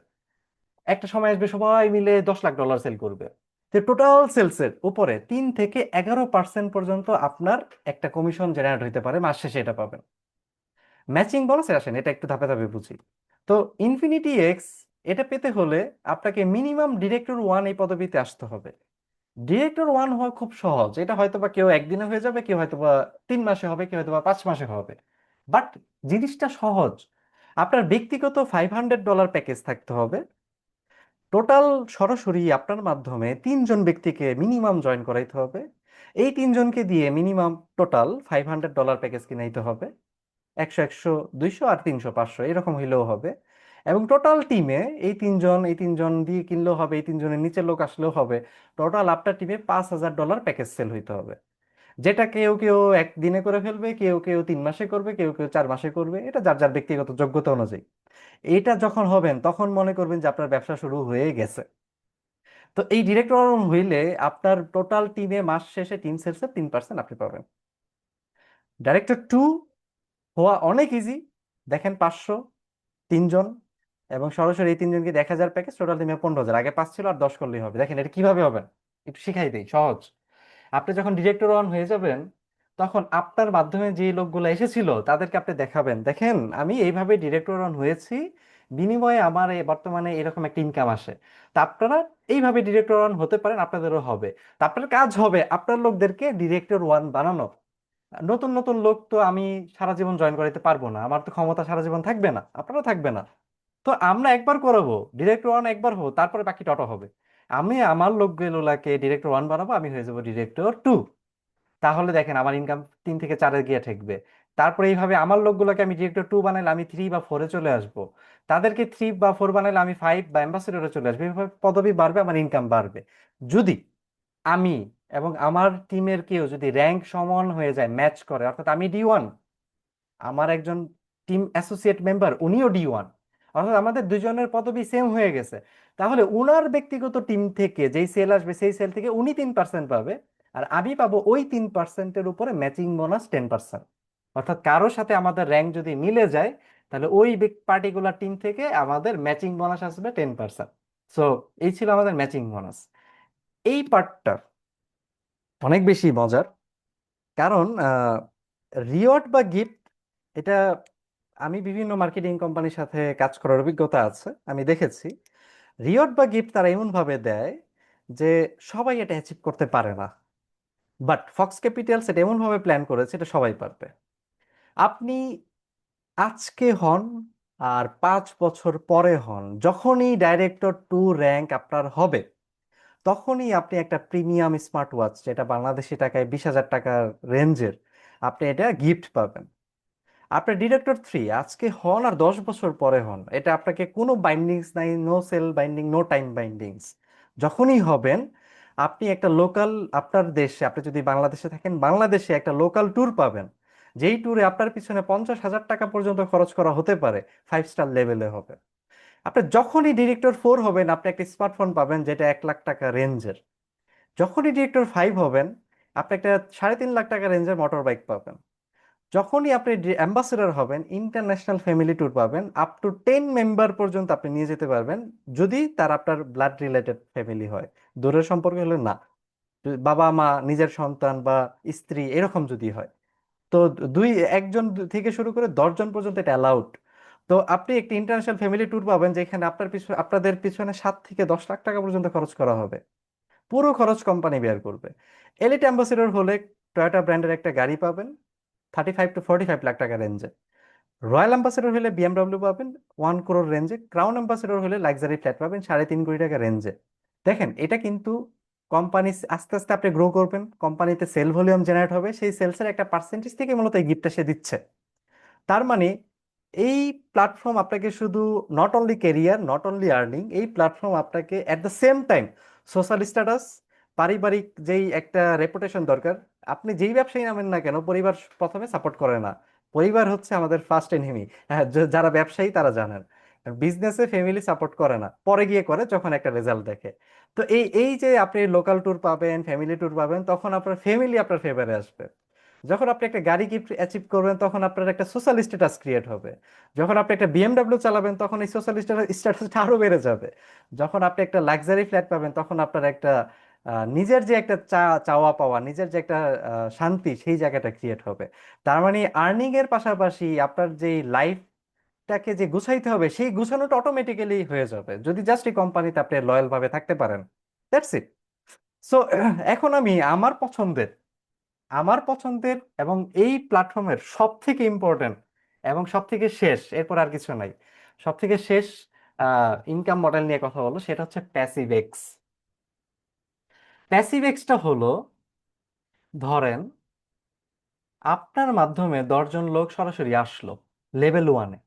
একটা সময় আসবে সবাই মিলে $10,00,000 সেল করবে। তো টোটাল সেলসের উপরে 3 থেকে 11% পর্যন্ত আপনার একটা কমিশন জেনারেট হতে পারে, মাস শেষে এটা পাবেন। ম্যাচিং বোনাসে আসেন, এটা একটু ধাপে ধাপে বুঝি। তো ইনফিনিটি এক্স, এটা পেতে হলে আপনাকে মিনিমাম ডিরেক্টর 1 এই পদবিতে আসতে হবে। ডিরেক্টর 1 হওয়া খুব সহজ, এটা হয়তোবা কেউ একদিনে হয়ে যাবে, কেউ হয়তোবা 3 মাসে হবে, কেউ হয়তোবা 5 মাসে হবে। বাট জিনিসটা সহজ। আপনার ব্যক্তিগত $500 প্যাকেজ থাকতে হবে। টোটাল সরাসরি আপনার মাধ্যমে 3 জন ব্যক্তিকে মিনিমাম জয়েন করাইতে হবে। এই 3 জনকে দিয়ে মিনিমাম টোটাল $500 প্যাকেজ কিনাইতে হবে। 100, 100, 200 আর 300, 500 এরকম হইলেও হবে। এবং টোটাল টিমে এই তিনজন দিয়ে কিনলেও হবে, এই 3 জনের নিচের লোক আসলেও হবে। টোটাল আপনার টিমে $5,000 প্যাকেজ সেল হইতে হবে, যেটা কেউ কেউ একদিনে করে ফেলবে, কেউ কেউ 3 মাসে করবে, কেউ কেউ 4 মাসে করবে, এটা যার যার ব্যক্তিগত যোগ্যতা অনুযায়ী। এটা যখন হবেন তখন মনে করবেন যে আপনার ব্যবসা শুরু হয়ে গেছে। তো এই ডিরেক্টর হইলে আপনার টোটাল টিমে মাস শেষে টিম সেলসের 3% আপনি পাবেন। ডাইরেক্টর 2 হওয়া অনেক ইজি। দেখেন, 500, 3 জন, এবং সরাসরি এই 3 জনকে 1,000 প্যাকেজ, টোটাল টিমে 15,000, আগে 5 ছিল আর 10 করলেই হবে। দেখেন এটা কিভাবে হবে, একটু শিখাই দেই, সহজ। আপনি যখন ডিরেক্টর 1 হয়ে যাবেন, তখন আপনার মাধ্যমে যে লোকগুলো এসেছিল তাদেরকে আপনি দেখাবেন, দেখেন আমি এইভাবে ডিরেক্টর 1 হয়েছি, বিনিময়ে আমার বর্তমানে এরকম একটা ইনকাম আসে। তা আপনারা এইভাবে ডিরেক্টর ওয়ান হতে পারেন, আপনাদেরও হবে। তা আপনার কাজ হবে আপনার লোকদেরকে ডিরেক্টর ওয়ান বানানো। নতুন নতুন লোক তো আমি সারা জীবন জয়েন করাইতে পারবো না, আমার তো ক্ষমতা সারা জীবন থাকবে না, আপনারও থাকবে না। তো আমরা একবার করাবো, ডিরেক্টর ওয়ান একবার হবো, তারপরে বাকি টটো হবে। আমি আমার লোকগুলোকে ডিরেক্টর ওয়ান বানাবো, আমি হয়ে যাবো ডিরেক্টর টু। তাহলে দেখেন আমার ইনকাম 3 থেকে 4-এ গিয়ে ঠেকবে। তারপরে এইভাবে আমার লোকগুলোকে আমি ডিরেক্টর টু বানাইলে আমি 3 বা 4-এ চলে আসবো। তাদেরকে 3 বা 4 বানাইলে আমি 5 বা অ্যাম্বাসেডরে চলে আসবো। এইভাবে পদবি বাড়বে, আমার ইনকাম বাড়বে। যদি আমি এবং আমার টিমের কেউ যদি র্যাঙ্ক সমান হয়ে যায়, ম্যাচ করে, অর্থাৎ আমি D1, আমার একজন টিম অ্যাসোসিয়েট মেম্বার উনিও D1, অর্থাৎ আমাদের দুজনের পদবি সেম হয়ে গেছে, তাহলে উনার ব্যক্তিগত টিম থেকে যেই সেল আসবে সেই সেল থেকে উনি 3% পাবে, আর আমি পাবো ওই 3%-এর উপরে ম্যাচিং বোনাস 10%। অর্থাৎ কারোর সাথে আমাদের র্যাঙ্ক যদি মিলে যায়, তাহলে ওই পার্টিকুলার টিম থেকে আমাদের ম্যাচিং বোনাস আসবে 10%। সো এই ছিল আমাদের ম্যাচিং বোনাস। এই পার্টটা অনেক বেশি মজার, কারণ রিওয়ার্ড বা গিফট, এটা আমি বিভিন্ন মার্কেটিং কোম্পানির সাথে কাজ করার অভিজ্ঞতা আছে, আমি দেখেছি রিওয়ার্ড বা গিফট তারা এমন ভাবে দেয় যে সবাই এটা অ্যাচিভ করতে পারে না। বাট ফক্স ক্যাপিটাল সেটা এমন ভাবে প্ল্যান করেছে এটা সবাই পারবে। আপনি আজকে হন আর 5 বছর পরে হন, যখনই ডাইরেক্টর টু র্যাঙ্ক আপনার হবে, তখনই আপনি একটা প্রিমিয়াম স্মার্ট ওয়াচ, যেটা বাংলাদেশি টাকায় 20,000 টাকার রেঞ্জের, আপনি এটা গিফট পাবেন। আপনার ডিরেক্টর থ্রি আজকে হন আর 10 বছর পরে হন, এটা আপনাকে কোনো বাইন্ডিংস নাই, no sale binding, no time bindings. যখনই হবেন আপনি একটা লোকাল, আপনার দেশে, আপনি যদি বাংলাদেশে থাকেন বাংলাদেশে একটা লোকাল ট্যুর পাবেন, যেই ট্যুরে আপনার পিছনে 50,000 টাকা পর্যন্ত খরচ করা হতে পারে, 5 স্টার লেভেলে হবে। আপনি যখনই ডিরেক্টর ফোর হবেন আপনি একটা স্মার্টফোন পাবেন যেটা 1 লাখ টাকা রেঞ্জের। যখনই ডিরেক্টর ফাইভ হবেন আপনি একটা 3.5 লাখ টাকা রেঞ্জের মোটর বাইক পাবেন। যখনই আপনি অ্যাম্বাসেডর হবেন ইন্টারন্যাশনাল ফ্যামিলি ট্যুর পাবেন, আপ টু 10 মেম্বার পর্যন্ত আপনি নিয়ে যেতে পারবেন, যদি তার আপনার ব্লাড রিলেটেড ফ্যামিলি হয়। দূরের সম্পর্ক হলে না, যদি বাবা মা, নিজের সন্তান বা স্ত্রী এরকম যদি হয়, তো দুই একজন থেকে শুরু করে 10 জন পর্যন্ত এটা অ্যালাউড। তো আপনি একটি ইন্টারন্যাশনাল ফ্যামিলি ট্যুর পাবেন যেখানে আপনার পিছনে, আপনাদের পিছনে 7 থেকে 10 লাখ টাকা পর্যন্ত খরচ করা হবে, পুরো খরচ কোম্পানি বেয়ার করবে। এলিট অ্যাম্বাসেডর হলে টয়োটা ব্র্যান্ডের একটা গাড়ি পাবেন 35 to 45 লাখ টাকা রেঞ্জে। রয়্যাল অ্যাম্বাসেডর হলে বিএমডব্লিউ পাবেন 1 crore রেঞ্জে। ক্রাউন অ্যাম্বাসেডর হলে লাক্সারি ফ্ল্যাট পাবেন 3.5 কোটি টাকা রেঞ্জে। দেখেন এটা কিন্তু কোম্পানি, আস্তে আস্তে আপনি গ্রো করবেন, কোম্পানিতে সেল ভলিউম জেনারেট হবে, সেই সেলসের একটা পার্সেন্টেজ থেকে মূলত এই গিফটটা সে দিচ্ছে। তার মানে এই প্ল্যাটফর্ম আপনাকে শুধু, not only career, not only earning, এই প্ল্যাটফর্ম আপনাকে at the same time social status, পারিবারিক যেই একটা রেপুটেশন দরকার, আপনি যেই ব্যবসায়ী নামেন না কেন পরিবার প্রথমে সাপোর্ট করে না। পরিবার হচ্ছে আমাদের ফার্স্ট এনিমি। হ্যাঁ, যারা ব্যবসায়ী তারা জানেন, বিজনেসে ফ্যামিলি সাপোর্ট করে না, পরে গিয়ে করে যখন একটা রেজাল্ট দেখে। তো এই এই যে আপনি লোকাল ট্যুর পাবেন, ফ্যামিলি ট্যুর পাবেন, তখন আপনার ফ্যামিলি আপনার ফেভারে আসবে। যখন আপনি একটা গাড়ি গিফট অ্যাচিভ করবেন তখন আপনার একটা সোশ্যাল স্ট্যাটাস ক্রিয়েট হবে। যখন আপনি একটা বিএমডব্লিউ চালাবেন তখন এই সোশ্যাল স্ট্যাটাসটা আরো বেড়ে যাবে। যখন আপনি একটা লাক্সারি ফ্ল্যাট পাবেন তখন আপনার একটা নিজের যে একটা চাওয়া পাওয়া, নিজের যে একটা শান্তি, সেই জায়গাটা ক্রিয়েট হবে। তার মানে আর্নিং এর পাশাপাশি আপনার যে লাইফটাকে যে গুছাইতে হবে সেই গুছানোটা অটোমেটিক্যালি হয়ে যাবে যদি জাস্ট এই কোম্পানিতে আপনি লয়াল ভাবে থাকতে পারেন। That's it. সো এখন আমি আমার পছন্দের এবং এই প্ল্যাটফর্মের সব থেকে ইম্পর্টেন্ট এবং সব থেকে শেষ, এরপর আর কিছু নাই, সব থেকে শেষ ইনকাম মডেল নিয়ে কথা বলবো, সেটা হচ্ছে প্যাসিভ এক্স। প্যাসিভ এক্সটা হলো, ধরেন আপনার মাধ্যমে 10 জন লোক সরাসরি আসলো লেভেল ওয়ানে।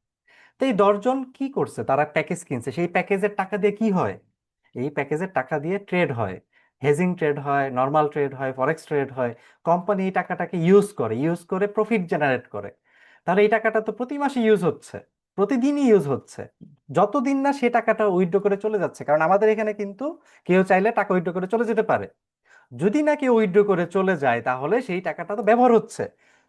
তো এই 10 জন কি করছে, তারা প্যাকেজ কিনছে, সেই প্যাকেজের টাকা দিয়ে কি হয়, এই প্যাকেজের টাকা দিয়ে ট্রেড হয়, হেজিং ট্রেড হয়, নর্মাল ট্রেড হয়, ফরেক্স ট্রেড হয়। কোম্পানি এই টাকাটাকে ইউজ করে প্রফিট জেনারেট করে। তাহলে এই টাকাটা তো প্রতি মাসে ইউজ হচ্ছে, প্রতিদিনই ইউজ হচ্ছে, যতদিন না সে টাকাটা উইথড্র করে চলে যাচ্ছে। কারণ আমাদের এখানে কিন্তু কেউ চাইলে টাকা উইথড্র করে চলে যেতে পারে। যদি না কেউ উইথড্র করে চলে যায় তাহলে সেই টাকাটা তো ব্যবহার হচ্ছে।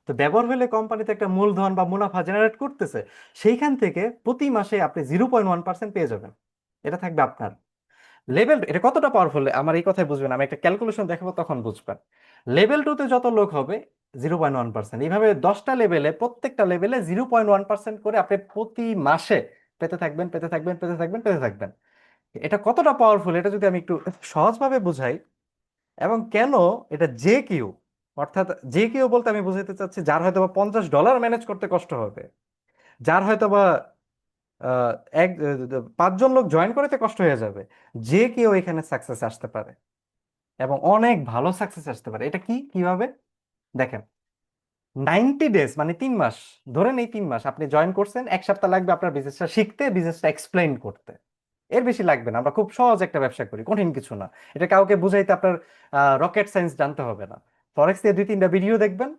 তো ব্যবহার হলে কোম্পানিতে একটা মূলধন বা মুনাফা জেনারেট করতেছে, সেইখান থেকে প্রতি মাসে আপনি 0.1% পেয়ে যাবেন। এটা থাকবে আপনার লেভেল। এটা কতটা পাওয়ারফুল আমার এই কথাই বুঝবেন, আমি একটা ক্যালকুলেশন দেখাবো তখন বুঝবেন। লেভেল টুতে যত লোক হবে 0.1%, এইভাবে 10টা লেভেলে, প্রত্যেকটা লেভেলে 0.1% করে আপনি প্রতি মাসে পেতে থাকবেন, পেতে থাকবেন, পেতে থাকবেন, পেতে থাকবেন। এটা কতটা পাওয়ারফুল এটা যদি আমি একটু সহজভাবে বুঝাই, এবং কেন এটা যে কেউ, অর্থাৎ যে কেউ বলতে আমি বুঝাতে চাচ্ছি যার হয়তো বা $50 ম্যানেজ করতে কষ্ট হবে, যার হয়তো বা আহ, এক 5 জন লোক জয়েন করতে কষ্ট হয়ে যাবে, যে কেউ এখানে সাকসেস আসতে পারে এবং অনেক ভালো সাকসেস আসতে পারে। এটা কিভাবে দেখেন, 90 ডেজ মানে 3 মাস, ধরেন এই 3 মাস আপনি জয়েন করছেন, 1 সপ্তাহ লাগবে আপনার বিজনেসটা শিখতে, বিজনেসটা এক্সপ্লেইন করতে, এর বেশি লাগবে না। আমরা খুব সহজ একটা ব্যবসা করি, কঠিন কিছু না। এটা কাউকে বুঝাইতে আপনার রকেট সায়েন্স জানতে হবে না। ফরেক্স দিয়ে 2-3টা ভিডিও দেখবেন,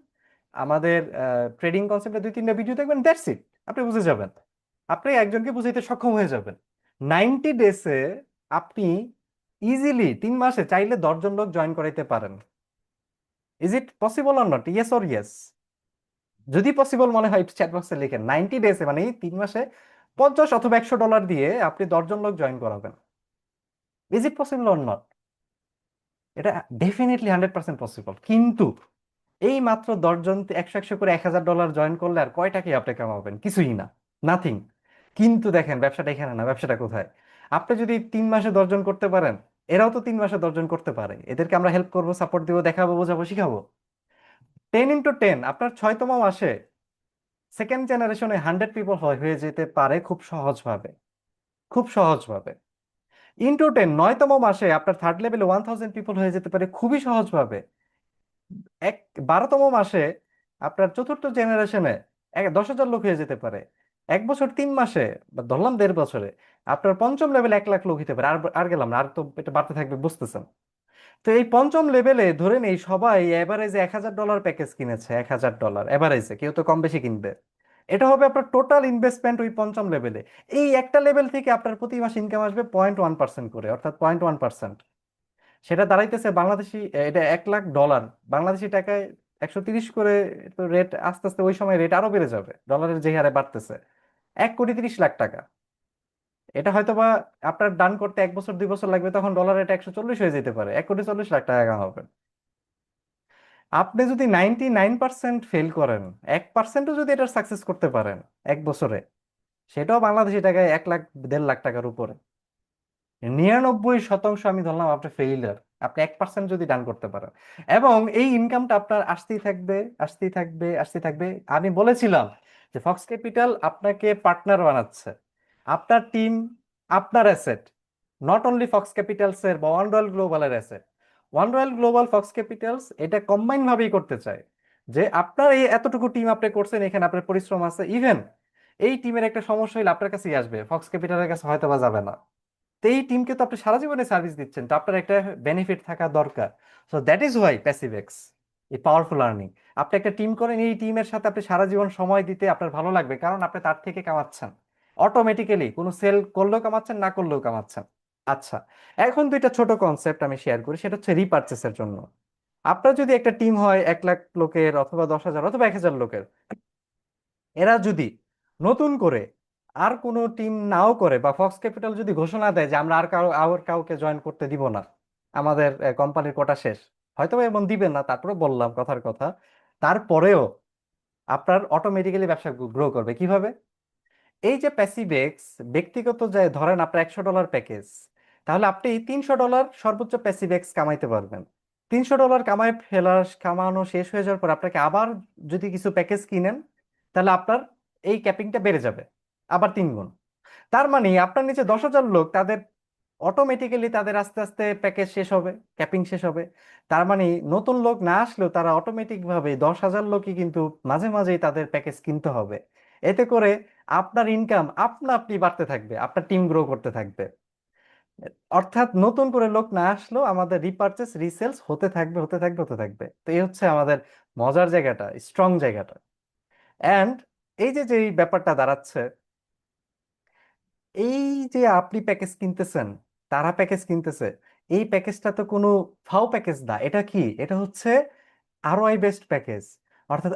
আমাদের ট্রেডিং কনসেপ্টে 2-3টা ভিডিও দেখবেন, দ্যাটস ইট, আপনি বুঝে যাবেন। আপনি একজনকে বুঝাইতে সক্ষম হয়ে যাবেন 90 ডেজে। আপনি ইজিলি 3 মাসে চাইলে 10 জন লোক জয়েন করাইতে পারেন। Is it possible or not? Yes or yes? যদি পসিবল মনে হয় চ্যাট বক্সে লিখেন 90 ডেজে, মানে এই 3 মাসে 50 অথবা $100 দিয়ে আপনি 10 জন লোক জয়েন করাবেন। Is it possible or not? এটা ডেফিনেটলি 100% পসিবল। কিন্তু এই মাত্র 10 জন 100 100 করে $1000 জয়েন করলে আর কয় টাকাই আপনি কামাবেন? কিছুই না, নাথিং। কিন্তু দেখেন ব্যবসাটা এখানে না, ব্যবসাটা কোথায়? আপনি যদি 3 মাসে 10 জন করতে পারেন, এরাও তো 3 মাসে 10 জন করতে পারে, এদেরকে আমরা হেল্প করবো, সাপোর্ট দিব, দেখাবো, বোঝাবো, শিখাবো। 10 × 10, আপনার 6তম মাসে সেকেন্ড জেনারেশনে 100 পিপল হয়ে যেতে পারে খুব সহজভাবে, খুব সহজভাবে। × 10, 9তম মাসে আপনার থার্ড লেভেলে 1000 পিপল হয়ে যেতে পারে খুবই সহজভাবে। 12তম মাসে আপনার চতুর্থ জেনারেশনে 10,000 লোক হয়ে যেতে পারে। 1 বছর 3 মাসে, বা ধরলাম 1.5 বছরে, আপনার পঞ্চম লেভেলে 1 লাখ লোক হতে পারে। আর আর গেলাম না, আর তো এটা বাড়তে থাকবে, বুঝতেছেন? তো এই পঞ্চম লেভেলে ধরেন এই সবাই এভারেজে $1,000 প্যাকেজ কিনেছে, $1,000 এভারেজে, কেউ তো কম বেশি কিনবে। এটা হবে আপনার টোটাল ইনভেস্টমেন্ট ওই পঞ্চম লেভেলে। এই একটা লেভেল থেকে আপনার প্রতি মাসে ইনকাম আসবে 0.1% করে, অর্থাৎ 0.1%। সেটা দাঁড়াইতেছে বাংলাদেশি, এটা $1 লাখ, বাংলাদেশি টাকায় 130 করে। তো রেট আস্তে আস্তে ওই সময় রেট আরো বেড়ে যাবে, ডলারের যে হারে বাড়তেছে। 1,30,00,000 টাকা। এটা হয়তো বা আপনার ডান করতে 1 বছর 2 বছর লাগবে, তখন ডলার রেট 140 হয়ে যেতে পারে, 1,40,00,000 টাকা কামাবে। আপনি যদি 99% ফেল করেন, 1%ও যদি এটা সাকসেস করতে পারেন 1 বছরে, সেটাও বাংলাদেশি টাকায় 1 লাখ 1.5 লাখ টাকার উপরে। 99% আমি ধরলাম আপনার ফেইলার, আপনি 1% যদি ডান করতে পারেন, এবং এই ইনকামটা আপনার আসতেই থাকবে, আসতেই থাকবে, আসতেই থাকবে। আমি বলেছিলাম যে ফক্স ক্যাপিটাল আপনাকে পার্টনার বানাচ্ছে, আপনার টিম আপনার asset, not only Fox Capitals এর বা ওয়ান রয়্যাল গ্লোবালের asset. One Royal Global Fox Capitals এটা কম্বাইন ভাবেই করতে চায়, যে আপনার এই এতটুকু টিম আপনি করছেন, এখানে আপনার পরিশ্রম আছে, ইভেন এই টিমের একটা সমস্যা হলে আপনার কাছেই আসবে, ফক্স ক্যাপিটালের কাছে হয়তো বা যাবে না। তো এই টিমকে তো আপনি সারা জীবনে সার্ভিস দিচ্ছেন, তো আপনার একটা বেনিফিট থাকা দরকার। সো দ্যাট ইজ ওয়াই প্যাসিভেক্স, এই পাওয়ারফুল আর্নিং। আপনি একটা টিম করেন, এই টিমের সাথে আপনি সারা জীবন সময় দিতে আপনার ভালো লাগবে, কারণ আপনি তার থেকে কামাচ্ছেন অটোমেটিক্যালি, কোনো সেল করলেও কামাচ্ছেন, না করলেও কামাচ্ছেন। আচ্ছা, এখন দুইটা ছোট কনসেপ্ট আমি শেয়ার করি, সেটা হচ্ছে রিপারচেসের জন্য। আপনার যদি একটা টিম হয় 1 লাখ লোকের অথবা 10,000 অথবা 1,000 লোকের, এরা যদি নতুন করে আর কোনো টিম নাও করে, বা ফক্স ক্যাপিটাল যদি ঘোষণা দেয় যে আমরা আর কাউকে জয়েন করতে দিব না, আমাদের কোম্পানির কোটা শেষ, হয়তো বা এমন দিবেন না, তারপরে বললাম কথার কথা, তারপরেও আপনার অটোমেটিক্যালি ব্যবসা গ্রো করবে। কিভাবে? এই যে প্যাসিভেক্স, ব্যক্তিগত যে ধরেন আপনার $100 প্যাকেজ, তাহলে আপনি $300 সর্বোচ্চ প্যাসিভেক্স কামাইতে পারবেন। $300 কামানো শেষ হয়ে যাওয়ার পর আপনাকে আবার যদি কিছু প্যাকেজ কিনেন, তাহলে আপনার এই ক্যাপিংটা বেড়ে যাবে আবার 3 গুণ। তার মানে আপনার নিচে 10,000 লোক, তাদের অটোমেটিক্যালি তাদের আস্তে আস্তে প্যাকেজ শেষ হবে, ক্যাপিং শেষ হবে। তার মানে নতুন লোক না আসলেও তারা অটোমেটিক ভাবে 10,000 লোকই কিন্তু মাঝে মাঝেই তাদের প্যাকেজ কিনতে হবে। এতে করে আপনার ইনকাম আপনা আপনি বাড়তে থাকবে, আপনার টিম গ্রো করতে থাকবে। অর্থাৎ নতুন করে লোক না আসলেও আমাদের রিপারচেস রিসেলস হতে থাকবে, হতে থাকবে, হতে থাকবে। তো এই হচ্ছে আমাদের মজার জায়গাটা, স্ট্রং জায়গাটা। অ্যান্ড এই যে যে এই ব্যাপারটা দাঁড়াচ্ছে, এই যে আপনি প্যাকেজ কিনতেছেন, তারা প্যাকেজ কিনতেছে, এই প্যাকেজটা তো কোনো ফাও প্যাকেজ না। এটা কি? এটা হচ্ছে আরওআই বেসড প্যাকেজ। অর্থাৎ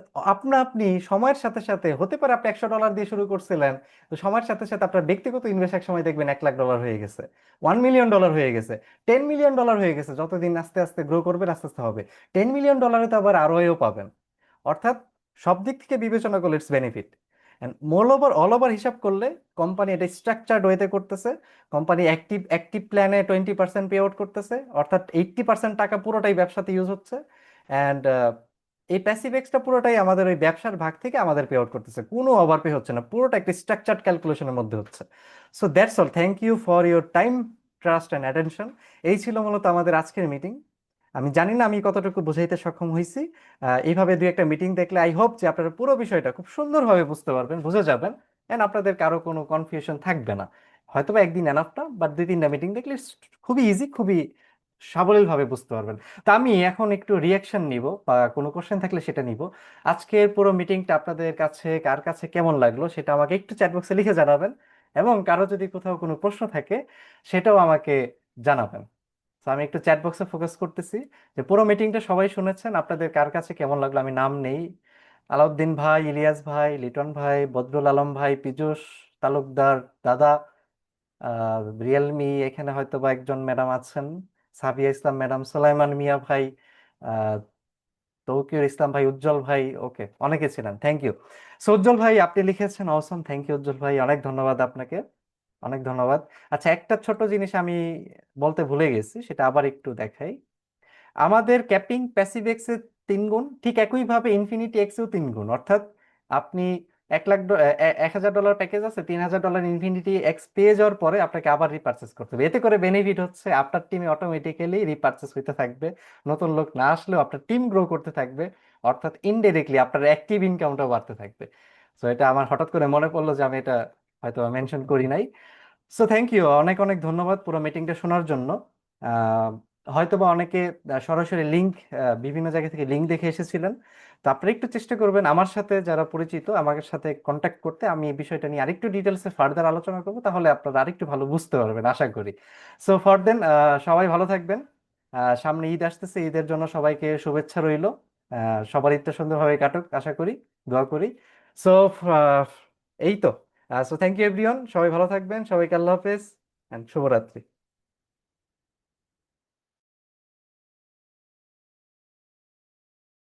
আপনি সময়ের সাথে সাথে, হতে পারে আপনি $100 দিয়ে শুরু করছিলেন, তো সময়ের সাথে সাথে আপনার ব্যক্তিগত ইনভেস্ট এক সময় দেখবেন $1 লাখ হয়ে গেছে, $1 মিলিয়ন হয়ে গেছে, $10 মিলিয়ন হয়ে গেছে। যতদিন আস্তে আস্তে গ্রো করবেন আস্তে আস্তে হবে। $10 মিলিয়ন তো আবার আরওআইও পাবেন। অর্থাৎ সব দিক থেকে বিবেচনা করলে ইটস বেনিফিট। অল ওভার হিসাব করলে কোম্পানি এটা স্ট্রাকচার্ড ওয়েতে করতেছে। কোম্পানি অ্যাক্টিভ অ্যাক্টিভ প্ল্যানে 20% পে আউট করতেছে, অর্থাৎ 80% টাকা পুরোটাই ব্যবসাতে ইউজ হচ্ছে। অ্যান্ড এই প্যাসিভ এক্সটা পুরোটাই আমাদের ওই ব্যবসার ভাগ থেকে আমাদের পে আউট করতেছে, কোনো ওভার পে হচ্ছে না, পুরোটা একটা স্ট্রাকচার্ড ক্যালকুলেশনের মধ্যে হচ্ছে। So that's all, thank you for your time, trust and attention. এই ছিল মূলত আমাদের আজকের মিটিং। আমি জানি না আমি কতটুকু বোঝাইতে সক্ষম হয়েছি। এইভাবে দুই একটা মিটিং দেখলে আই হোপ যে আপনারা পুরো বিষয়টা খুব সুন্দরভাবে বুঝতে পারবেন, বুঝে যাবেন, এন্ড আপনাদের কারো কোনো কনফিউশন থাকবে না। হয়তো বা একদিন এনাফ না, বাট দুই তিনটা মিটিং দেখলে খুবই ইজি, খুবই সাবলীলভাবে বুঝতে পারবেন। তা আমি এখন একটু রিয়াকশন নিব, বা কোনো কোশ্চেন থাকলে সেটা নিব। আজকের পুরো মিটিংটা আপনাদের কাছে কার কাছে কেমন লাগলো সেটা আমাকে একটু চ্যাট বক্সে লিখে জানাবেন, এবং কারো যদি কোথাও কোনো প্রশ্ন থাকে সেটাও আমাকে জানাবেন। তো আমি একটু চ্যাট বক্সে ফোকাস করতেছি যে পুরো মিটিংটা সবাই শুনেছেন, আপনাদের কার কাছে কেমন লাগলো। আমি নাম নেই: আলাউদ্দিন ভাই, ইলিয়াস ভাই, লিটন ভাই, বদরুল আলম ভাই, পীযূষ তালুকদার, দাদা, রিয়েলমি, এখানে হয়তো বা একজন ম্যাডাম আছেন, সাবিয়া ইসলাম ম্যাডাম, সোলাইমান মিয়া ভাই, আহ, তৌকির ইসলাম ভাই, উজ্জ্বল ভাই, ওকে, অনেকে ছিলেন, থ্যাংক ইউ। সো উজ্জ্বল ভাই আপনি লিখেছেন, অসম, থ্যাংক ইউ উজ্জ্বল ভাই, অনেক ধন্যবাদ আপনাকে, অনেক ধন্যবাদ। আচ্ছা, একটা ছোট জিনিস আমি বলতে ভুলে গেছি, সেটা আবার একটু দেখাই। আমাদের ক্যাপিং প্যাসিভ এক্সে 3 গুণ, ঠিক একইভাবে ইনফিনিটি এক্সেও 3 গুণ, অর্থাৎ আপনি 1,00,000 $1,000 প্যাকেজ আছে, $3,000 ইনফিনিটি এক্স পেয়ে যাওয়ার পরে আপনাকে আবার রিপারচেস করতে হবে। এতে করে বেনিফিট হচ্ছে আপনার টিমে অটোমেটিক্যালি রিপারচেস হইতে থাকবে, নতুন লোক না আসলেও আপনার টিম গ্রো করতে থাকবে, অর্থাৎ ইনডাইরেক্টলি আপনার অ্যাক্টিভ ইনকামটাও বাড়তে থাকবে। তো এটা আমার হঠাৎ করে মনে পড়লো যে আমি এটা হয়তো মেনশন করি নাই। সো থ্যাংক ইউ, অনেক অনেক ধন্যবাদ পুরো মিটিংটা শোনার জন্য। আহ, হয়তোবা অনেকে সরাসরি লিংক, বিভিন্ন জায়গা থেকে লিংক দেখে এসেছিলেন। তো আপনারা একটু চেষ্টা করবেন আমার সাথে, যারা পরিচিত আমার সাথে কন্ট্যাক্ট করতে, আমি এই বিষয়টা নিয়ে আরেকটু ডিটেলসে ফার্দার আলোচনা করবো, তাহলে আপনারা আরেকটু ভালো বুঝতে পারবেন আশা করি। সো ফর দেন, সবাই ভালো থাকবেন। সামনে ঈদ আসতেছে, ঈদের জন্য সবাইকে শুভেচ্ছা রইলো। সবার ঈদটা সুন্দরভাবে কাটুক আশা করি, দোয়া করি। সো এই তো। সো থ্যাংক ইউ এভরিওয়ান, সবাই ভালো থাকবেন, সবাইকে আল্লাহ হাফেজ, অ্যান্ড শুভরাত্রি।